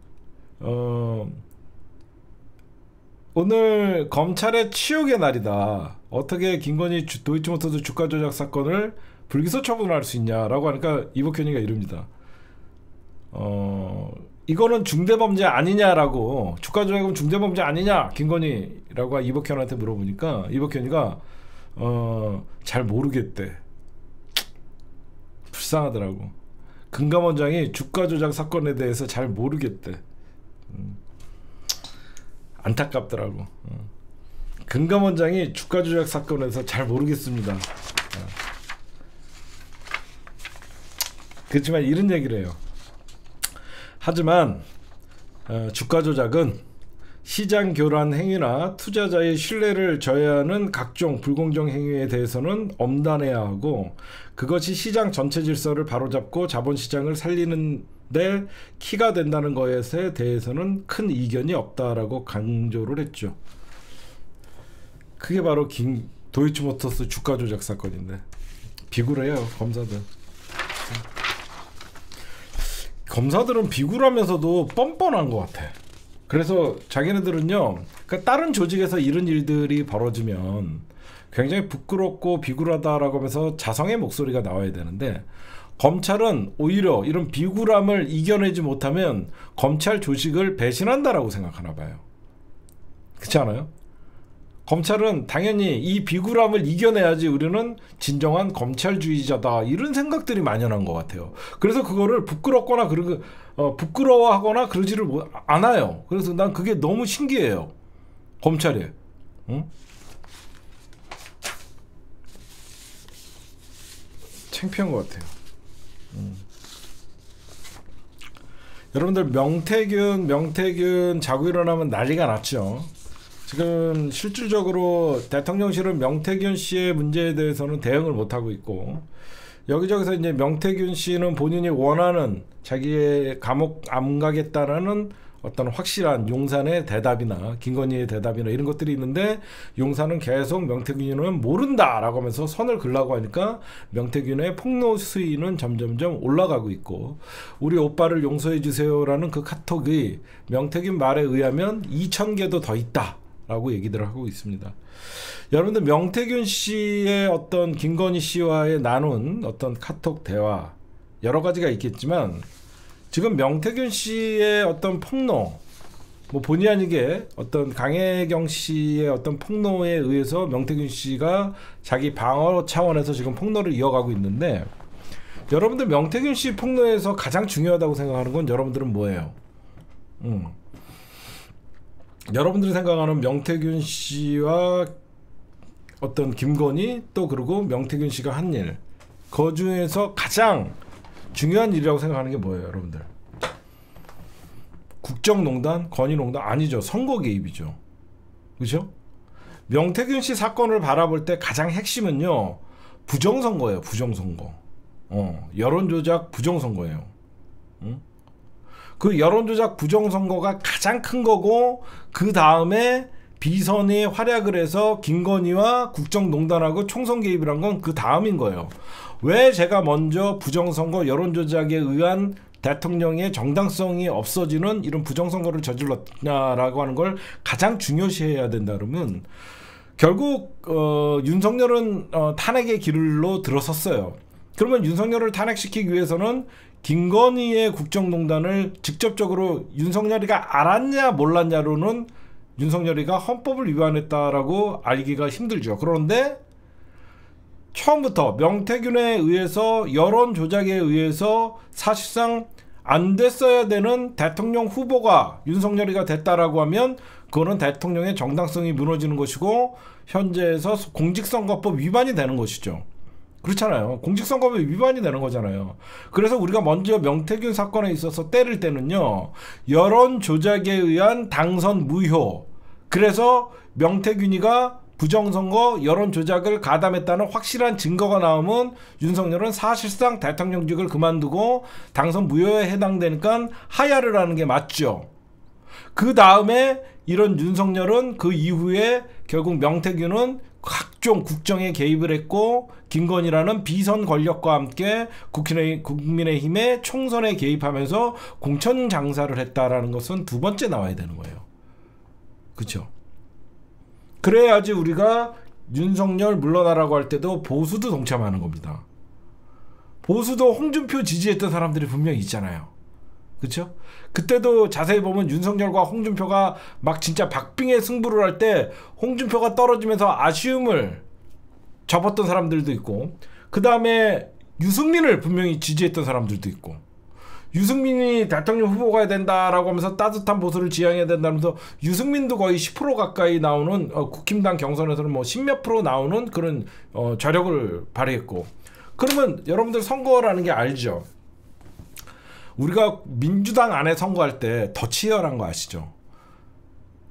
오늘 검찰의 치욕의 날이다. 어떻게 김건희 도이치모터스 주가 조작 사건을 불기소 처분할 수 있냐라고 하니까 이복현이가 이릅니다. 이거는 중대범죄 아니냐라고 주가 조작은 중대범죄 아니냐 김건희라고 이복현한테 물어보니까 이복현이가 잘 모르겠대. 불쌍하더라고. 금감원장이 주가 조작 사건에 대해서 잘 모르겠대. 안타깝더라고. 금감원장이 주가 조작 사건에서 잘 모르겠습니다. 그렇지만 이런 얘기를 해요. 하지만 주가 조작은 시장 교란 행위나 투자자의 신뢰를 저해하는 각종 불공정 행위에 대해서는 엄단해야 하고 그것이 시장 전체 질서를 바로잡고 자본시장을 살리는 데 키가 된다는 것에 대해서는 큰 이견이 없다라고 강조를 했죠. 그게 바로 도이치모터스 주가 조작 사건인데 비굴해요. 검사들은 비굴하면서도 뻔뻔한 것 같아. 그래서 자기네들은요, 그러니까 다른 조직에서 이런 일들이 벌어지면 굉장히 부끄럽고 비굴하다라고 하면서 자성의 목소리가 나와야 되는데 검찰은 오히려 이런 비굴함을 이겨내지 못하면 검찰 조직을 배신한다라고 생각하나 봐요. 그렇지 않아요? 검찰은 당연히 이 비굴함을 이겨내야지 우리는 진정한 검찰주의자다 이런 생각들이 만연한 것 같아요. 그래서 그거를 부끄럽거나 부끄러워하거나 그러지를 않아요. 그래서 난 그게 너무 신기해요. 검찰이. 응? 창피한 것 같아요. 여러분들 명태균 자고 일어나면 난리가 났죠. 지금 실질적으로 대통령실은 명태균 씨의 문제에 대해서는 대응을 못하고 있고 여기저기서 이제 명태균 씨는 본인이 원하는 자기의 감옥 안 가겠다라는 어떤 확실한 용산의 대답이나 김건희의 대답이나 이런 것들이 있는데 용산은 계속 명태균은 모른다라고 하면서 선을 그으려고 하니까 명태균의 폭로 수위는 점점점 올라가고 있고 우리 오빠를 용서해 주세요라는 그 카톡이 명태균 말에 의하면 2,000개도 더 있다. 라고 얘기들을 하고 있습니다. 여러분들 명태균 씨의 어떤 김건희 씨와의 나눈 어떤 카톡 대화 여러 가지가 있겠지만 지금 명태균 씨의 어떤 폭로 뭐 본의 아니게 어떤 강혜경 씨의 어떤 폭로에 의해서 명태균 씨가 자기 방어 차원에서 지금 폭로를 이어가고 있는데 여러분들 명태균 씨 폭로에서 가장 중요하다고 생각하는 건 여러분들은 뭐예요? 여러분들이 생각하는 명태균 씨와 어떤 김건희 또 그리고 명태균 씨가 한 일 그 중에서 가장 중요한 일이라고 생각하는 게 뭐예요 여러분들? 국정농단? 건의농단? 아니죠. 선거 개입이죠. 그렇죠? 명태균 씨 사건을 바라볼 때 가장 핵심은요 부정선거예요. 부정선거. 여론조작 부정선거예요. 응? 그 여론조작 부정선거가 가장 큰 거고 그 다음에 비선이 활약을 해서 김건희와 국정농단하고 총선 개입을 한 건 그 다음인 거예요. 왜 제가 먼저 부정선거 여론조작에 의한 대통령의 정당성이 없어지는 이런 부정선거를 저질렀냐라고 하는 걸 가장 중요시해야 된다 그러면 결국 윤석열은 탄핵의 길로 들어섰어요. 그러면 윤석열을 탄핵시키기 위해서는 김건희의 국정농단을 직접적으로 윤석열이가 알았냐 몰랐냐로는 윤석열이가 헌법을 위반했다라고 알기가 힘들죠. 그런데 처음부터 명태균에 의해서 여론 조작에 의해서 사실상 안 됐어야 되는 대통령 후보가 윤석열이가 됐다라고 하면 그거는 대통령의 정당성이 무너지는 것이고 현재에서 공직선거법 위반이 되는 것이죠. 그렇잖아요. 공직선거법 위반이 되는 거잖아요. 그래서 우리가 먼저 명태균 사건에 있어서 때릴 때는요. 여론 조작에 의한 당선 무효. 그래서 명태균이가 부정선거 여론 조작을 가담했다는 확실한 증거가 나오면 윤석열은 사실상 대통령직을 그만두고 당선 무효에 해당되니까 하야를 하는 게 맞죠. 그 다음에 이런 윤석열은 그 이후에 결국 명태균은 각종 국정에 개입을 했고 김건희라는 비선 권력과 함께 국민의힘의 총선에 개입하면서 공천 장사를 했다라는 것은 두 번째 나와야 되는 거예요. 그렇죠? 그래야지 우리가 윤석열 물러나라고 할 때도 보수도 동참하는 겁니다. 보수도 홍준표 지지했던 사람들이 분명히 있잖아요. 그렇죠? 그때도 자세히 보면 윤석열과 홍준표가 막 진짜 박빙의 승부를 할 때 홍준표가 떨어지면서 아쉬움을 접었던 사람들도 있고 그 다음에 유승민을 분명히 지지했던 사람들도 있고 유승민이 대통령 후보가 된다라고 하면서 따뜻한 보수를 지향해야 된다면서 유승민도 거의 10% 가까이 나오는 국힘당 경선에서는 뭐 10몇 프로 나오는 그런 저력을 발휘했고 그러면 여러분들 선거라는 게 알죠? 우리가 민주당 안에 선거할 때 더 치열한 거 아시죠?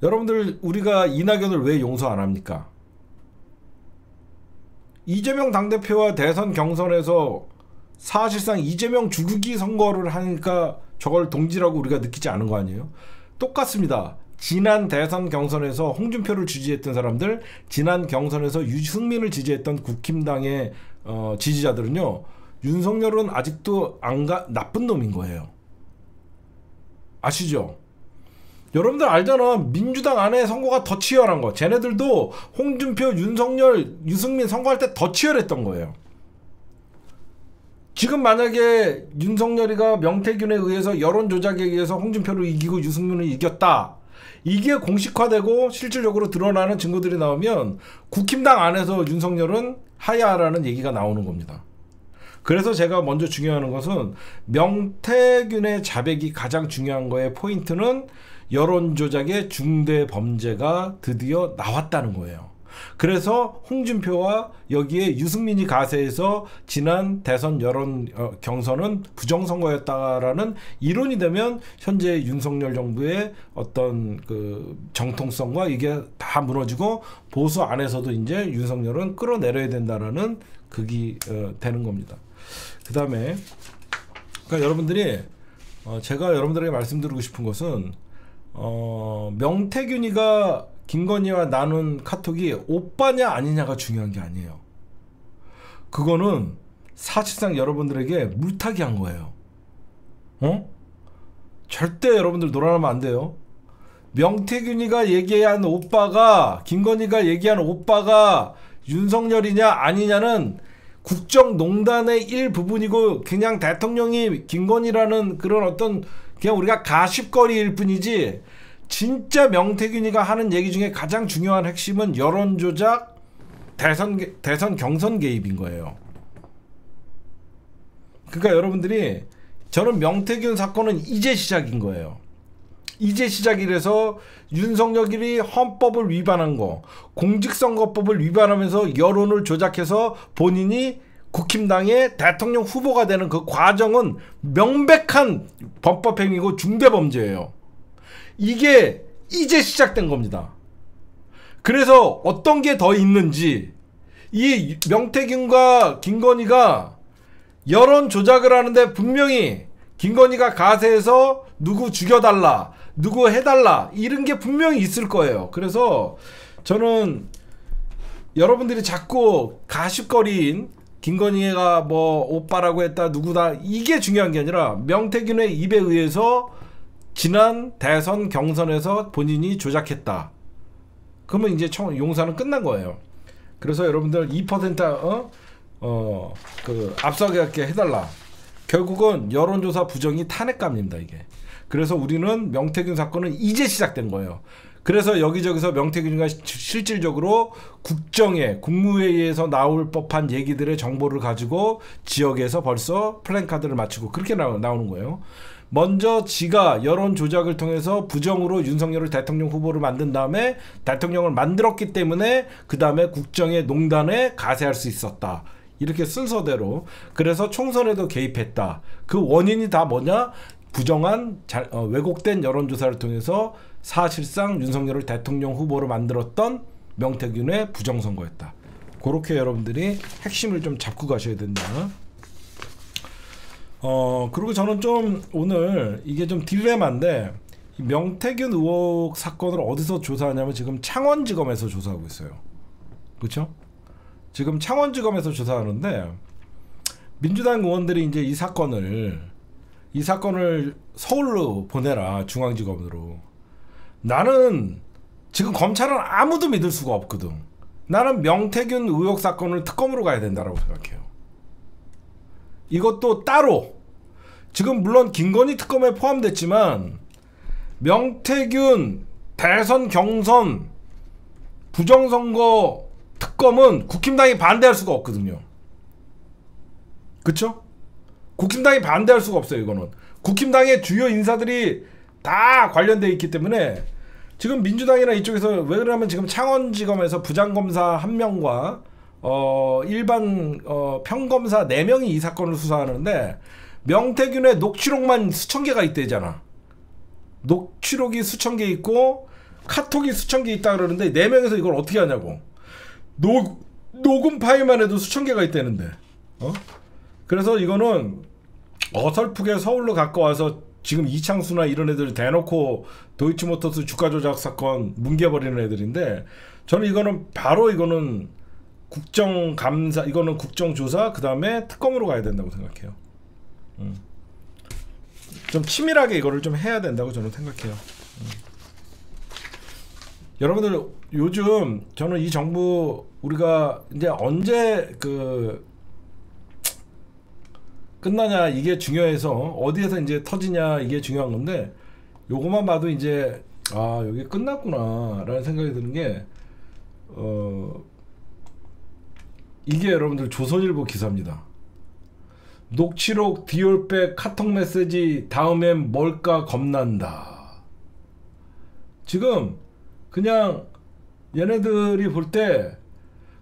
여러분들 우리가 이낙연을 왜 용서 안 합니까? 이재명 당대표와 대선 경선에서 사실상 이재명 죽이기 선거를 하니까 저걸 동지라고 우리가 느끼지 않은 거 아니에요? 똑같습니다. 지난 대선 경선에서 홍준표를 지지했던 사람들, 지난 경선에서 유승민을 지지했던 국힘당의 지지자들은요, 윤석열은 아직도 나쁜 놈인 거예요. 아시죠? 여러분들 알잖아. 민주당 안에 선거가 더 치열한 거. 쟤네들도 홍준표, 윤석열, 유승민 선거할 때 더 치열했던 거예요. 지금 만약에 윤석열이가 명태균에 의해서 여론 조작에 의해서 홍준표를 이기고 유승민을 이겼다. 이게 공식화되고 실질적으로 드러나는 증거들이 나오면 국힘당 안에서 윤석열은 하야라는 얘기가 나오는 겁니다. 그래서 제가 먼저 중요한 것은 명태균의 자백이 가장 중요한 거의 포인트는 여론 조작의 중대 범죄가 드디어 나왔다는 거예요. 그래서 홍준표와 여기에 유승민이 가세해서 지난 대선 여론 경선은 부정선거였다라는 이론이 되면 현재 윤석열 정부의 어떤 그 정통성과 이게 다 무너지고 보수 안에서도 이제 윤석열은 끌어내려야 된다라는 극이 되는 겁니다. 그 다음에 그러니까 여러분들이 제가 여러분들에게 말씀드리고 싶은 것은 명태균이가 김건희와 나눈 카톡이 오빠냐 아니냐가 중요한 게 아니에요. 그거는 사실상 여러분들에게 물타기 한 거예요. 절대 여러분들 놀아나면 안 돼요. 명태균이가 얘기한 오빠가, 김건희가 얘기한 오빠가 윤석열이냐 아니냐는 국정농단의 일부분이고 그냥 대통령이 김건희라는 그런 어떤 그냥 우리가 가십거리일 뿐이지, 진짜 명태균이가 하는 얘기 중에 가장 중요한 핵심은 여론조작, 대선 경선 개입인 거예요. 그러니까 여러분들이, 저는 명태균 사건은 이제 시작인 거예요. 이제 시작이라서 윤석열이 헌법을 위반한 거, 공직선거법을 위반하면서 여론을 조작해서 본인이 국힘당의 대통령 후보가 되는 그 과정은 명백한 범법행위고 중대범죄예요. 이게 이제 시작된 겁니다. 그래서 어떤 게 더 있는지, 이 명태균과 김건희가 여론 조작을 하는데 분명히 김건희가 가세해서 누구 죽여달라, 누구 해달라, 이런 게 분명히 있을 거예요. 그래서 저는 여러분들이 자꾸 가십거리인 김건희가 뭐 오빠라고 했다, 누구다, 이게 중요한 게 아니라 명태균의 입에 의해서 지난 대선 경선에서 본인이 조작했다. 그러면 이제 용사는 끝난 거예요. 그래서 여러분들 2% 앞서게 해달라. 결국은 여론조사 부정이 탄핵감입니다, 이게. 그래서 우리는 명태균 사건은 이제 시작된 거예요. 그래서 여기저기서 명태균이가 실질적으로 국무회의에서 나올 법한 얘기들의 정보를 가지고 지역에서 벌써 플랜카드를 맞추고 그렇게 나오는 거예요. 먼저 지가 여론 조작을 통해서 부정으로 윤석열을 대통령 후보를 만든 다음에 대통령을 만들었기 때문에 그 다음에 국정의 농단에 가세할 수 있었다. 이렇게 순서대로. 그래서 총선에도 개입했다. 그 원인이 다 뭐냐? 부정한 왜곡된 여론조사를 통해서 사실상 윤석열을 대통령 후보로 만들었던 명태균의 부정선거였다. 그렇게 여러분들이 핵심을 좀 잡고 가셔야 된다. 그리고 저는 좀 오늘 이게 좀 딜레마인데, 이 명태균 의혹 사건을 어디서 조사하냐면 지금 창원지검에서 조사하고 있어요. 그렇죠? 지금 창원지검에서 조사하는데, 민주당 의원들이 이제 이 사건을 서울로 보내라, 중앙지검으로. 나는 지금 검찰은 아무도 믿을 수가 없거든. 나는 명태균 의혹 사건을 특검으로 가야 된다고 생각해요. 이것도 따로, 지금 물론 김건희 특검에 포함됐지만 명태균 대선 경선 부정선거 특검은 국힘당이 반대할 수가 없거든요. 그쵸? 국힘당이 반대할 수가 없어요. 이거는 국힘당의 주요 인사들이 다 관련되어 있기 때문에 지금 민주당이나 이쪽에서, 왜 그러냐면 지금 창원지검에서 부장검사 1명과 일반 평검사 4명이 이 사건을 수사하는데, 명태균의 녹취록만 수천 개가 있대잖아. 녹취록이 수천 개 있고, 카톡이 수천 개 있다 그러는데 4명에서 이걸 어떻게 하냐고. 녹음 파일만 해도 수천 개가 있다는데. 그래서 이거는 어설프게 서울로 갖고 와서 지금 이창수나 이런 애들 대놓고 도이치모터스 주가 조작 사건 뭉개버리는 애들인데, 저는 이거는 바로 이거는 국정감사, 이거는 국정조사, 그 다음에 특검으로 가야 된다고 생각해요. 좀 치밀하게 이거를 좀 해야 된다고 저는 생각해요. 여러분들 요즘 저는 이 정부 우리가 이제 언제 끝나냐 이게 중요해서, 어디에서 이제 터지냐 이게 중요한 건데, 요것만 봐도 이제 여기 끝났구나 라는 생각이 드는 게, 이게 여러분들 조선일보 기사입니다. 녹취록 디올백 카톡 메시지 다음엔 뭘까 겁난다. 지금 그냥 얘네들이 볼 때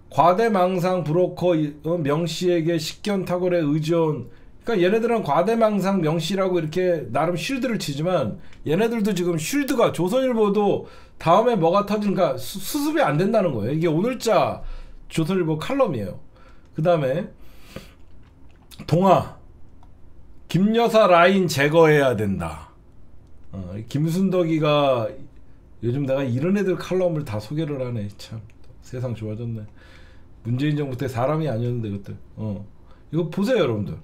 과대망상 브로커 명씨에게 식견 탁월의 의존, 그러니까 얘네들은 과대망상 명씨라고 이렇게 나름 쉴드를 치지만, 얘네들도 지금 쉴드가, 조선일보도 다음에 뭐가 터지니까 수습이 안 된다는 거예요. 이게 오늘자 조선일보 칼럼이에요. 그 다음에 동아 김여사 라인 제거해야 된다. 김순덕이가 요즘 내가 이런 애들 칼럼을 다 소개를 하네. 참 세상 좋아졌네. 문재인 정부 때 사람이 아니었는데 그때. 이거 보세요 여러분들.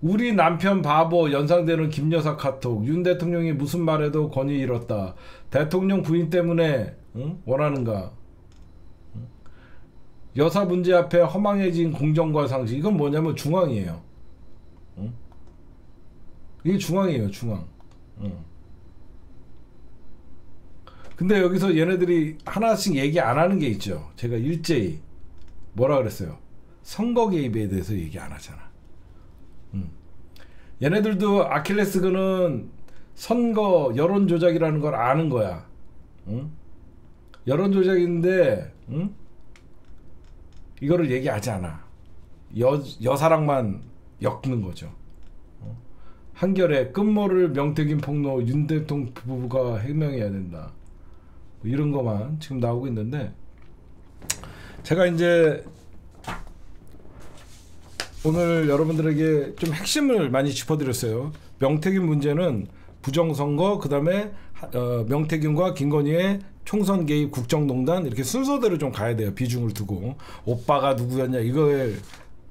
우리 남편 바보 연상되는 김여사 카톡. 윤 대통령이 무슨 말해도 권위 잃었다. 대통령 부인 때문에 원하는가. 여사 문제 앞에 허망해진 공정과 상식. 이건 뭐냐면 중앙이에요. 이게 중앙이에요. 중앙. 근데 여기서 얘네들이 하나씩 얘기 안 하는 게 있죠. 제가 일제히 뭐라 그랬어요. 선거 개입에 대해서 얘기 안 하잖아. 얘네들도 아킬레스건은 선거 여론 조작이라는 걸 아는 거야. 여론 조작인데 이거를 얘기하지 않아. 여사랑만 엮는 거죠. 한결에 끝모를 명태균 폭로 윤 대통령 부부가 해명해야 된다. 뭐 이런 거만 지금 나오고 있는데, 제가 이제 오늘 여러분들에게 좀 핵심을 많이 짚어드렸어요. 명태균 문제는 부정선거, 그 다음에 명태균과 김건희의 총선 개입, 국정농단, 이렇게 순서대로 좀 가야 돼요. 비중을 두고. 오빠가 누구였냐 이거에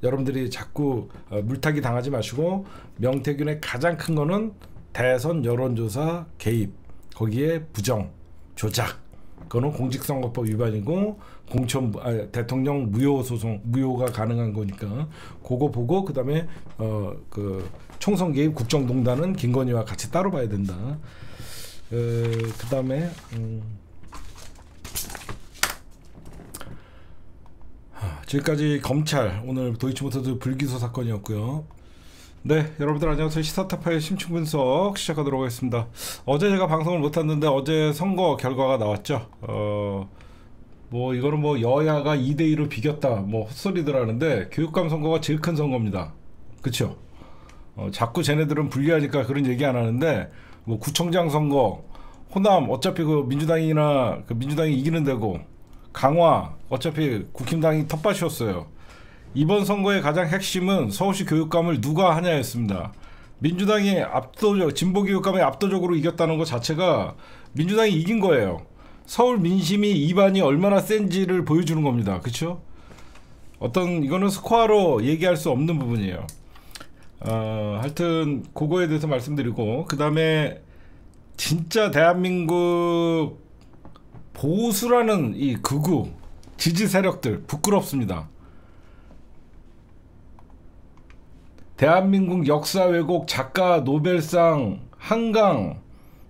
여러분들이 자꾸 물타기 당하지 마시고, 명태균의 가장 큰 거는 대선 여론조사 개입, 거기에 부정, 조작, 그거는 공직선거법 위반이고 대통령 무효 소송, 무효가 가능한 거니까 그거 보고, 그 다음에 그 총선 개입, 국정농단은 김건희와 같이 따로 봐야 된다. 그 다음에 지금까지 검찰, 오늘 도이치모터스 불기소 사건이었고요. 네, 여러분들 안녕하세요. 시사타파의 심층분석 시작하도록 하겠습니다. 어제 제가 방송을 못했는데 어제 선거 결과가 나왔죠. 뭐 이거는 뭐 여야가 2대2로 비겼다 뭐 헛소리들 하는데, 교육감 선거가 제일 큰 선거입니다. 그쵸? 자꾸 쟤네들은 불리하니까 그런 얘기 안 하는데, 뭐 구청장 선거, 호남 어차피 그 민주당이나 민주당이 이기는 데고, 강화 어차피 국힘당이 텃밭이었어요. 이번 선거의 가장 핵심은 서울시 교육감을 누가 하냐였습니다. 민주당이 진보 교육감이 압도적으로 이겼다는 것 자체가 민주당이 이긴 거예요. 서울 민심이 이반이 얼마나 센지를 보여주는 겁니다. 그쵸? 이거는 스코어로 얘기할 수 없는 부분이에요. 하여튼 그거에 대해서 말씀드리고, 그 다음에 진짜 대한민국 보수라는 이 극우 지지 세력들 부끄럽습니다. 대한민국 역사 왜곡 작가 노벨상 한강,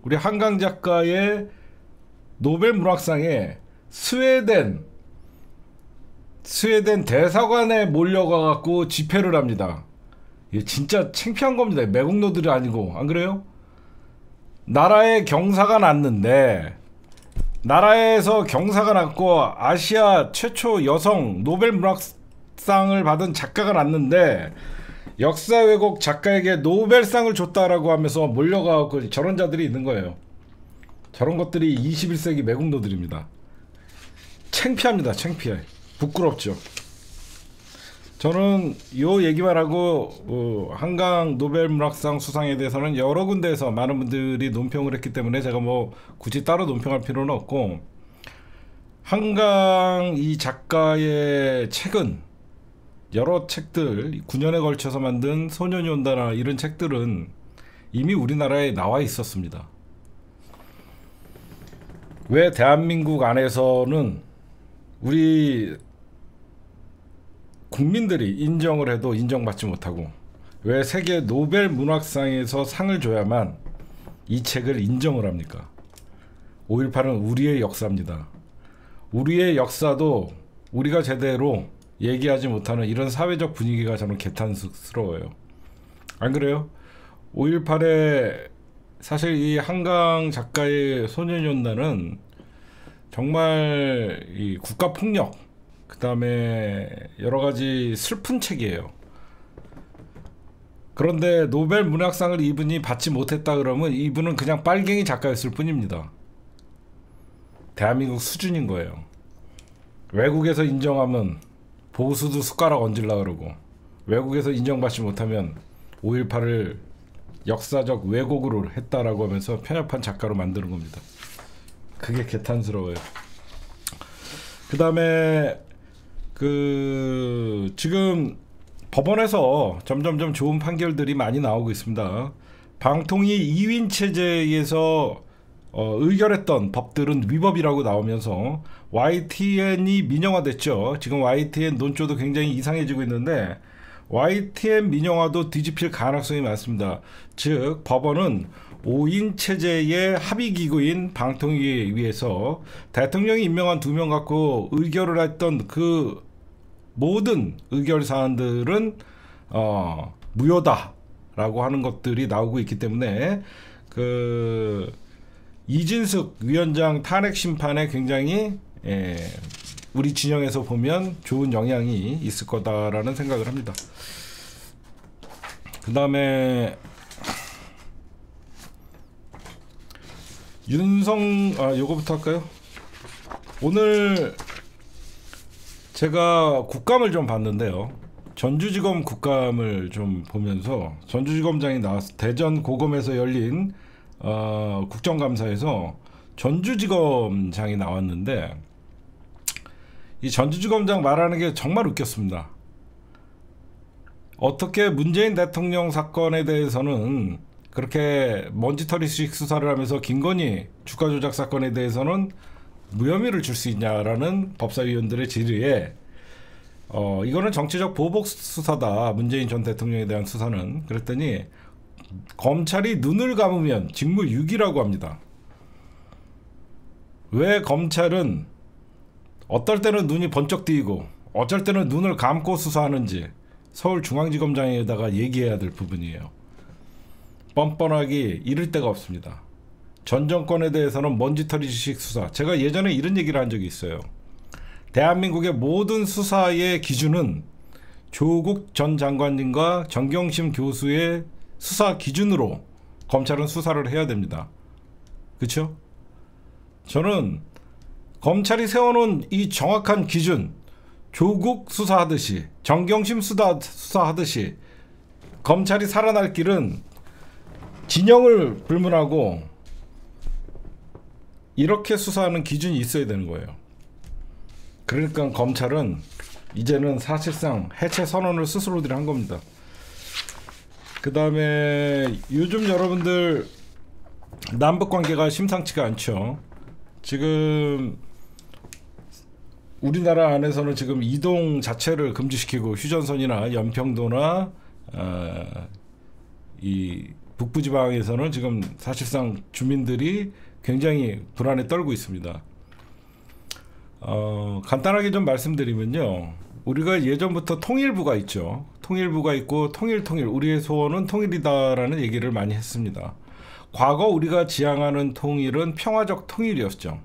우리 한강 작가의 노벨 문학상에 스웨덴 대사관에 몰려가 갖고 집회를 합니다. 이게 진짜 창피한 겁니다. 매국노들이 아니고, 안 그래요? 나라에 경사가 났는데, 나라에서 경사가 났고 아시아 최초 여성 노벨 문학상을 받은 작가가 났는데, 역사 왜곡 작가에게 노벨상을 줬다라고 하면서 몰려가고 저런 자들이 있는 거예요. 저런 것들이 21세기 매국노들입니다. 창피합니다. 창피해. 부끄럽죠. 저는 요 얘기만 하고 한강 노벨문학상 수상에 대해서는 여러 군데에서 많은 분들이 논평을 했기 때문에 제가 뭐 굳이 따로 논평할 필요는 없고, 한강 이 작가의 책은 여러 책들 9년에 걸쳐서 만든 소년이 온다나 이런 책들은 이미 우리나라에 나와 있었습니다. 왜 대한민국 안에서는 우리 국민들이 인정을 해도 인정받지 못하고, 왜 세계 노벨 문학상에서 상을 줘야만 이 책을 인정을 합니까? 5.18은 우리의 역사입니다. 우리의 역사도 우리가 제대로 얘기하지 못하는 이런 사회적 분위기가 저는 개탄스러워요. 안 그래요? 5.18에 사실 이 한강 작가의 소년이 온다는 정말 이 국가폭력, 그 다음에 여러가지 슬픈 책이에요. 그런데 노벨 문학상을 이분이 받지 못했다 그러면 이분은 그냥 빨갱이 작가였을 뿐입니다. 대한민국 수준인 거예요. 외국에서 인정하면 보수도 숟가락 얹으려고 그러고, 외국에서 인정받지 못하면 5.18을 역사적 왜곡으로 했다라고 하면서 편협한 작가로 만드는 겁니다. 그게 개탄스러워요. 그 다음에 지금 법원에서 점점점 좋은 판결들이 많이 나오고 있습니다. 방통위 2윈 체제에서 의결했던 법들은 위법이라고 나오면서 YTN이 민영화됐죠. 지금 YTN 논조도 굉장히 이상해지고 있는데 YTN 민영화도 뒤집힐 가능성이 많습니다. 즉 법원은 5인 체제의 합의기구인 방통위에서 대통령이 임명한 2명 갖고 의결을 했던 그 모든 의결 사안들은 무효다라고 하는 것들이 나오고 있기 때문에 이진숙 위원장 탄핵 심판에 굉장히 우리 진영에서 보면 좋은 영향이 있을 거다라는 생각을 합니다. 그 다음에 요거부터 할까요? 오늘 제가 국감을 좀 봤는데요. 전주지검 국감을 좀 보면서 전주지검장이 나와서 대전 고검에서 열린 국정감사에서 전주지검장이 나왔는데, 이 전주지검장 말하는 게 정말 웃겼습니다. 어떻게 문재인 대통령 사건에 대해서는 그렇게 먼지털이식 수사를 하면서 김건희 주가 조작 사건에 대해서는 무혐의를 줄 수 있냐라는 법사위원들의 질의에 이거는 정치적 보복 수사다, 문재인 전 대통령에 대한 수사는. 그랬더니 검찰이 눈을 감으면 직무유기라고 합니다. 왜 검찰은 어떨 때는 눈이 번쩍 뜨이고 어쩔 때는 눈을 감고 수사하는지 서울중앙지검장에다가 얘기해야 될 부분이에요. 뻔뻔하기 이를 데가 없습니다. 전 정권에 대해서는 먼지털이식 수사, 제가 예전에 이런 얘기를 한 적이 있어요. 대한민국의 모든 수사의 기준은 조국 전 장관님과 정경심 교수의 수사 기준으로 검찰은 수사를 해야 됩니다. 그렇죠? 저는 검찰이 세워놓은 이 정확한 기준, 조국 수사하듯이 정경심 수사하듯이 검찰이 살아날 길은 진영을 불문하고 이렇게 수사하는 기준이 있어야 되는 거예요. 그러니까 검찰은 이제는 사실상 해체 선언을 스스로들이 한 겁니다. 그 다음에 요즘 여러분들 남북관계가 심상치가 않죠. 지금 우리나라 안에서는 지금 이동 자체를 금지시키고 휴전선이나 연평도나 이 북부지방에서는 지금 사실상 주민들이 굉장히 불안에 떨고 있습니다. 간단하게 좀 말씀드리면요, 우리가 예전부터 통일부가 있죠. 통일부가 있고 통일 우리의 소원은 통일이다라는 얘기를 많이 했습니다. 과거 우리가 지향하는 통일은 평화적 통일이었죠.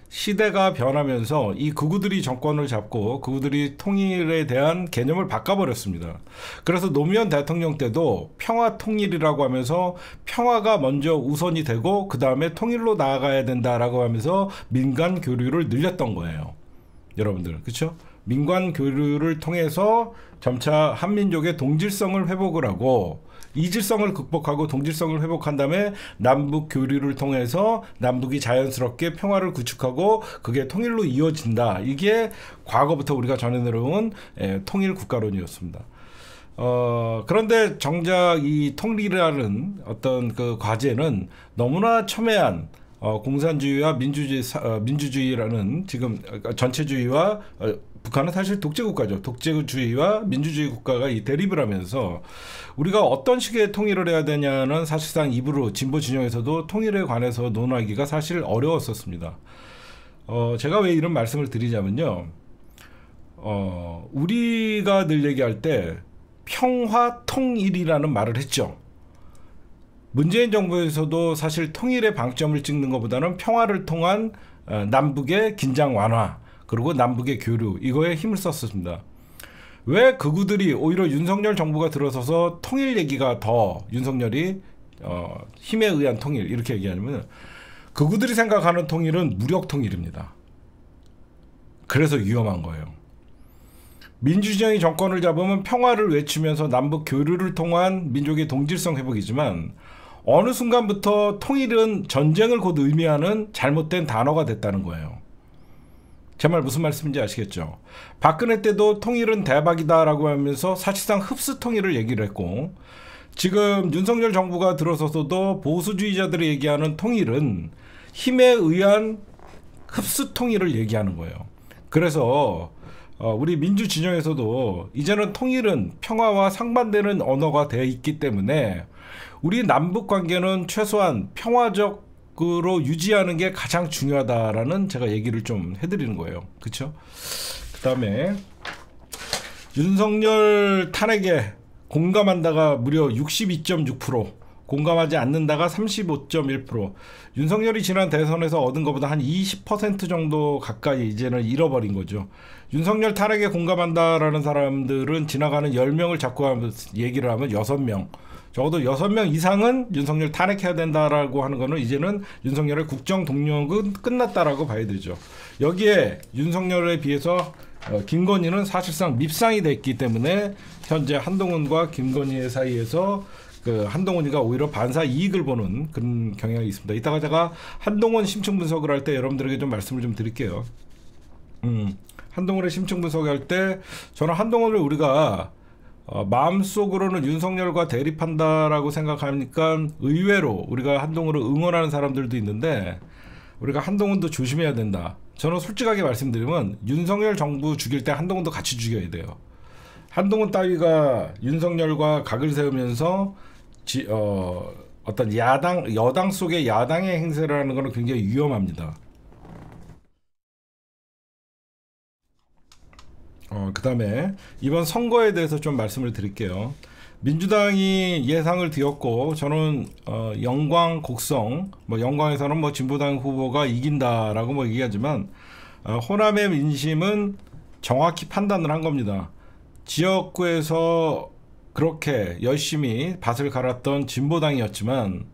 시대가 변하면서 이 극우들이 정권을 잡고 극우들이 통일에 대한 개념을 바꿔버렸습니다. 그래서 노무현 대통령 때도 평화 통일이라고 하면서 평화가 먼저 우선이 되고 그 다음에 통일로 나아가야 된다라고 하면서 민간 교류를 늘렸던 거예요. 여러분들, 그렇죠? 민간 교류를 통해서 점차 한민족의 동질성을 회복을 하고 이질성을 극복하고 동질성을 회복한 다음에 남북 교류를 통해서 남북이 자연스럽게 평화를 구축하고 그게 통일로 이어진다. 이게 과거부터 우리가 전해내려온 통일 국가론이었습니다. 그런데 정작 이 통일이라는 어떤 그 과제는 너무나 첨예한 공산주의와 민주주의라는 지금 전체주의와 북한은 사실 독재국가죠. 독재주의와 민주주의 국가가 이 대립을 하면서 우리가 어떤 식의 통일을 해야 되냐는 사실상 입으로 진보 진영에서도 통일에 관해서 논하기가 사실 어려웠었습니다. 제가 왜 이런 말씀을 드리자면요. 우리가 늘 얘기할 때 평화 통일이라는 말을 했죠. 문재인 정부에서도 사실 통일의 방점을 찍는 것보다는 평화를 통한 남북의 긴장 완화 그리고 남북의 교류 이거에 힘을 썼습니다. 왜 극우들이 오히려 윤석열 정부가 들어서서 통일 얘기가 더 윤석열이 힘에 의한 통일 이렇게 얘기하냐면 극우들이 생각하는 통일은 무력 통일입니다. 그래서 위험한 거예요. 민주진영이 정권을 잡으면 평화를 외치면서 남북 교류를 통한 민족의 동질성 회복이지만 어느 순간부터 통일은 전쟁을 곧 의미하는 잘못된 단어가 됐다는 거예요. 제 말 무슨 말씀인지 아시겠죠? 박근혜 때도 통일은 대박이다라고 하면서 사실상 흡수 통일을 얘기를 했고 지금 윤석열 정부가 들어서서도 보수주의자들이 얘기하는 통일은 힘에 의한 흡수 통일을 얘기하는 거예요. 그래서 우리 민주 진영에서도 이제는 통일은 평화와 상반되는 언어가 되어 있기 때문에 우리 남북 관계는 최소한 평화적으로 유지하는 게 가장 중요하다라는 제가 얘기를 좀 해드리는 거예요. 그렇죠? 그 다음에 윤석열 탄핵에 공감한다가 무려 62.6%, 공감하지 않는다가 35.1%. 윤석열이 지난 대선에서 얻은 것보다 한 20% 정도 가까이 이제는 잃어버린 거죠. 윤석열 탄핵에 공감한다라는 사람들은 지나가는 10명을 자꾸 얘기를 하면 6명. 적어도 6명 이상은 윤석열 탄핵해야 된다라고 하는 거는 이제는 윤석열의 국정 동력은 끝났다라고 봐야 되죠. 여기에 윤석열에 비해서 김건희는 사실상 밉상이 됐기 때문에 현재 한동훈과 김건희의 사이에서 그 한동훈이가 오히려 반사 이익을 보는 그런 경향이 있습니다. 이따가 제가 한동훈 심층 분석을 할 때 여러분들에게 좀 말씀을 좀 드릴게요. 한동훈의 심층 분석할 때 저는 한동훈을 우리가 마음속으로는 윤석열과 대립한다라고 생각하니까 의외로 우리가 한동훈을 응원하는 사람들도 있는데 우리가 한동훈도 조심해야 된다. 저는 솔직하게 말씀드리면 윤석열 정부 죽일 때 한동훈도 같이 죽여야 돼요. 한동훈 따위가 윤석열과 각을 세우면서 어떤 여당 속의 야당의 행세를 하는 것은 굉장히 위험합니다. 그 다음에 이번 선거에 대해서 좀 말씀을 드릴게요. 민주당이 예상을 뒤엎고 저는 영광 곡성 영광에서는 진보당 후보가 이긴다라고 얘기하지만 호남의 민심은 정확히 판단을 한 겁니다. 지역구에서 그렇게 열심히 밭을 갈았던 진보당이었지만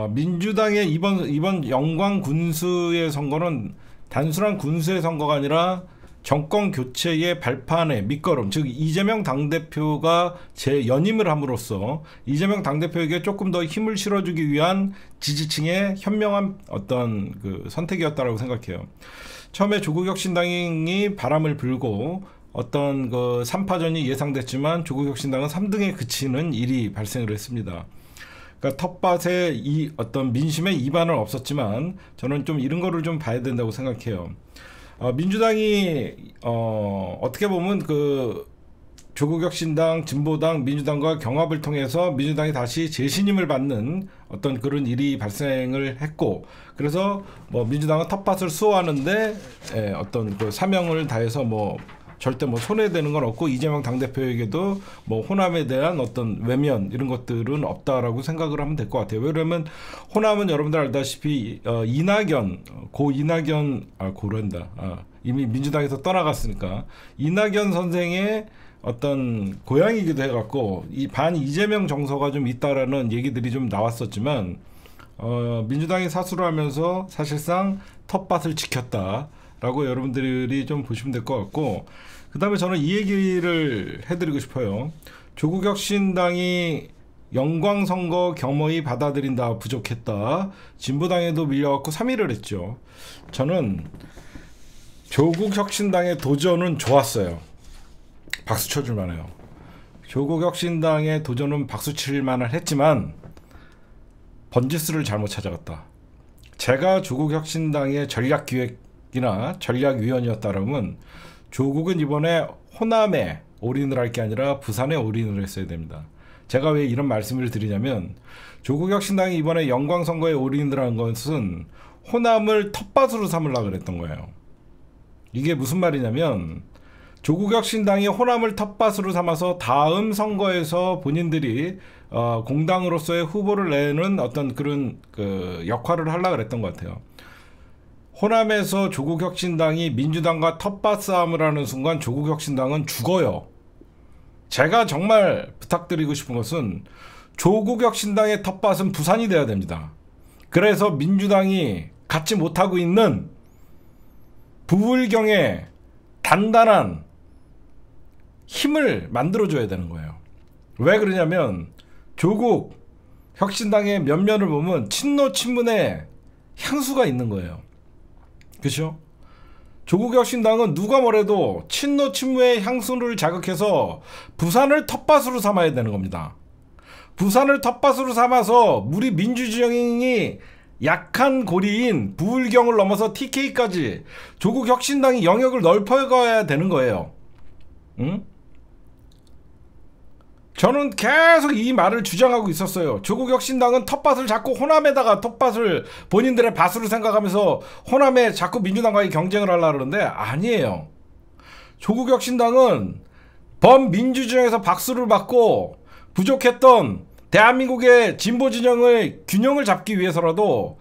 민주당의 이번 영광 군수의 선거는 단순한 군수의 선거가 아니라 정권 교체의 발판의 밑거름, 즉 이재명 당대표가 재연임을 함으로써 이재명 당대표에게 조금 더 힘을 실어주기 위한 지지층의 현명한 어떤 그 선택이었다라고 생각해요. 처음에 조국혁신당이 바람을 불고 어떤 그 3파전이 예상됐지만 조국혁신당은 3등에 그치는 일이 발생을 했습니다. 그러니까 텃밭에 이 어떤 민심의 이반은 없었지만 저는 좀 이런 거를 좀 봐야 된다고 생각해요. 민주당이 어떻게 보면 그 조국혁신당, 진보당, 민주당과 경합을 통해서 민주당이 다시 재신임을 받는 어떤 그런 일이 발생을 했고 그래서 민주당은 텃밭을 수호하는데 어떤 그 사명을 다해서 절대 뭐 손해되는 건 없고 이재명 당대표에게도 뭐 호남에 대한 어떤 외면 이런 것들은 없다라고 생각을 하면 될 것 같아요. 왜냐하면 호남은 여러분들 알다시피 이낙연 이미 민주당에서 떠나갔으니까 이낙연 선생의 어떤 고향이기도 해갖고 이 반 이재명 정서가 좀 있다라는 얘기들이 좀 나왔었지만 민주당이 사수를 하면서 사실상 텃밭을 지켰다라고 여러분들이 좀 보시면 될 것 같고, 그 다음에 저는 이 얘기를 해드리고 싶어요. 조국 혁신당이 영광선거 겸허히 받아들인다 부족했다, 진보당에도 밀려갖고 3위를 했죠. 저는 조국 혁신당의 도전은 좋았어요. 박수 쳐줄 만해요. 조국 혁신당의 도전은 박수 칠 만을 했지만 번지수를 잘못 찾아갔다. 제가 조국 혁신당의 전략기획이나 전략위원이었다면 조국은 이번에 호남에 올인을 할 게 아니라 부산에 올인을 했어야 됩니다. 제가 왜 이런 말씀을 드리냐면 조국 혁신당이 이번에 영광선거에 올인을 한 것은 호남을 텃밭으로 삼으려고 그랬던 거예요. 이게 무슨 말이냐면 조국 혁신당이 호남을 텃밭으로 삼아서 다음 선거에서 본인들이 공당으로서의 후보를 내는 어떤 그런 역할을 하려고 그랬던 것 같아요. 호남에서 조국 혁신당이 민주당과 텃밭 싸움을 하는 순간 조국 혁신당은 죽어요. 제가 정말 부탁드리고 싶은 것은 조국 혁신당의 텃밭은 부산이 돼야 됩니다. 그래서 민주당이 갖지 못하고 있는 부울경의 단단한 힘을 만들어줘야 되는 거예요. 왜 그러냐면 조국 혁신당의 면면을 보면 친노 친문의 향수가 있는 거예요. 그렇죠? 조국 혁신당은 누가 뭐래도 친노 친문의 향수를 자극해서 부산을 텃밭으로 삼아야 되는 겁니다. 부산을 텃밭으로 삼아서 우리 민주진영이 약한 고리인 부울경을 넘어서 TK까지 조국 혁신당이 영역을 넓혀가야 되는 거예요. 응? 저는 계속 이 말을 주장하고 있었어요. 조국 혁신당은 텃밭을 자꾸 호남에다가 텃밭을 본인들의 밭으로 생각하면서 호남에 자꾸 민주당과의 경쟁을 하려고 그러는데 아니에요. 조국 혁신당은 범민주주의에서 박수를 받고 부족했던 대한민국의 진보 진영의 균형을 잡기 위해서라도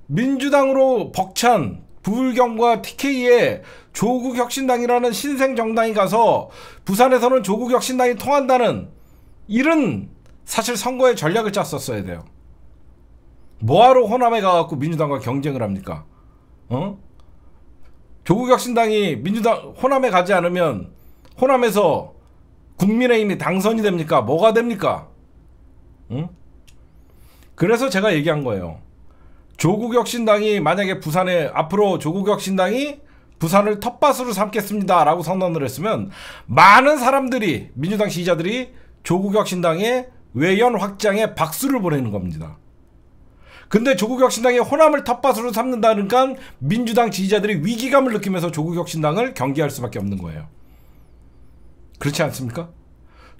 민주당으로 벅찬 부울경과 TK에 조국 혁신당이라는 신생 정당이 가서 부산에서는 조국 혁신당이 통한다는 이런 사실 선거의 전략을 짰었어야 돼요. 뭐하러 호남에 가갖고 민주당과 경쟁을 합니까? 조국 혁신당이 호남에 가지 않으면 호남에서 국민의힘이 당선이 됩니까? 뭐가 됩니까? 그래서 제가 얘기한 거예요. 조국 혁신당이 만약에 앞으로 조국 혁신당이 부산을 텃밭으로 삼겠습니다 라고 선언을 했으면 많은 사람들이, 민주당 지지자들이 조국 혁신당의 외연 확장에 박수를 보내는 겁니다. 근데 조국 혁신당이 호남을 텃밭으로 삼는다니까 민주당 지지자들이 위기감을 느끼면서 조국 혁신당을 경계할 수밖에 없는 거예요. 그렇지 않습니까?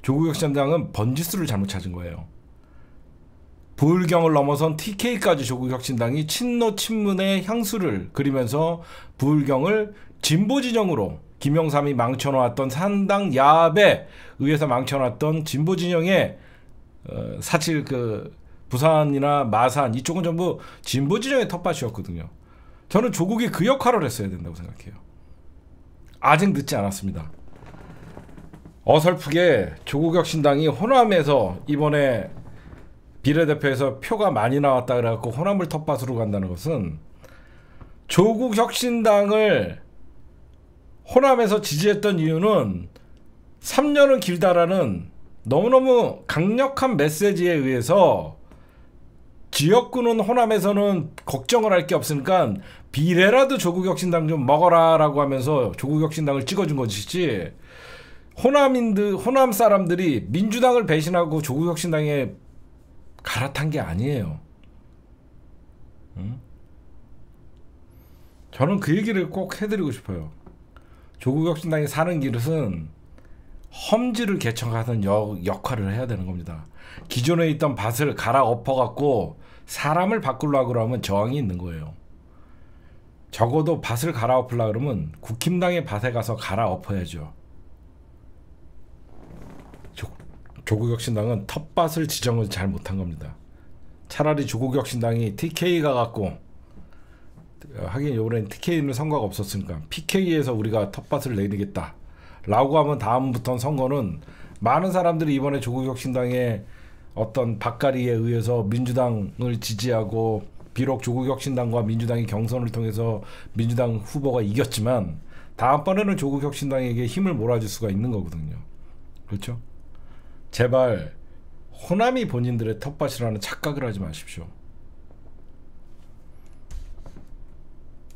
조국 혁신당은 번지수를 잘못 찾은 거예요. 부울경을 넘어선 TK까지 조국 혁신당이 친노 친문의 향수를 그리면서 부울경을 진보 진영으로, 김영삼이 망쳐놓았던 산당 야합에 의해서 망쳐놨던 진보 진영의 사실 부산이나 마산 이쪽은 전부 진보 진영의 텃밭이었거든요. 저는 조국이 그 역할을 했어야 된다고 생각해요. 아직 늦지 않았습니다. 어설프게 조국 혁신당이 호남에서 이번에 비례대표에서 표가 많이 나왔다 그래갖고 호남을 텃밭으로 간다는 것은 조국 혁신당을 호남에서 지지했던 이유는 3년은 길다라는 너무너무 강력한 메시지에 의해서 지역구는 호남에서는 걱정을 할 게 없으니까 비례라도 조국 혁신당 좀 먹어라 라고 하면서 조국 혁신당을 찍어준 것이지, 호남 사람들이 민주당을 배신하고 조국 혁신당에 갈아탄 게 아니에요. 저는 그 얘기를 꼭 해드리고 싶어요. 조국 혁신당이 사는 길은 험지를 개척하는 역할을 해야 되는 겁니다. 기존에 있던 밭을 갈아 엎어갖고 사람을 바꾸려고 하면 저항이 있는 거예요. 적어도 밭을 갈아엎으려 그러면 국힘당의 밭에 가서 갈아엎어야죠. 조국혁신당은 텃밭을 지정을 잘 못한 겁니다. 차라리 조국혁신당이 TK가 갖고, 하긴 이번엔 TK는 선거가 없었으니까 PK에서 우리가 텃밭을 내리겠다 라고 하면 다음부터는 선거는 많은 사람들이 이번에 조국혁신당의 어떤 밭갈이에 의해서 민주당을 지지하고, 비록 조국혁신당과 민주당이 경선을 통해서 민주당 후보가 이겼지만 다음번에는 조국혁신당에게 힘을 몰아줄 수가 있는 거거든요. 그렇죠? 제발 호남이 본인들의 텃밭이라는 착각을 하지 마십시오.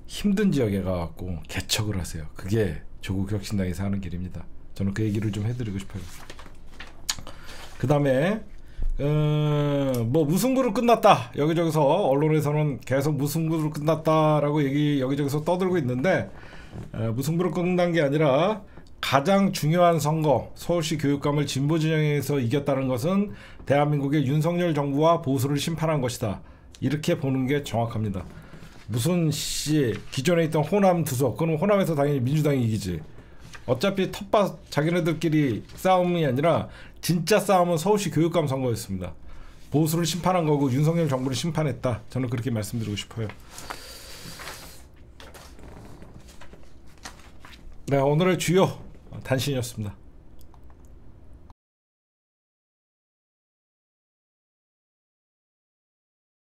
힘든 지역에 가갖고 개척을 하세요. 그게 조국혁신당에서 하는 길입니다. 저는 그 얘기를 좀 해드리고 싶어요. 그 다음에 뭐 무승부로 끝났다, 여기저기서 언론에서는 계속 무승부로 끝났다라고 여기저기서 떠들고 있는데, 무승부로 끝난 게 아니라 가장 중요한 선거, 서울시 교육감을 진보 진영에서 이겼다는 것은 대한민국의 윤석열 정부와 보수를 심판한 것이다, 이렇게 보는 게 정확합니다. 무슨 기존에 있던 호남 두석, 그럼 호남에서 당연히 민주당이 이기지. 어차피 텃밭 자기네들끼리 싸움이 아니라 진짜 싸움은 서울시 교육감 선거였습니다. 보수를 심판한 거고 윤석열 정부를 심판했다, 저는 그렇게 말씀드리고 싶어요. 네, 오늘의 주요 단신이었습니다.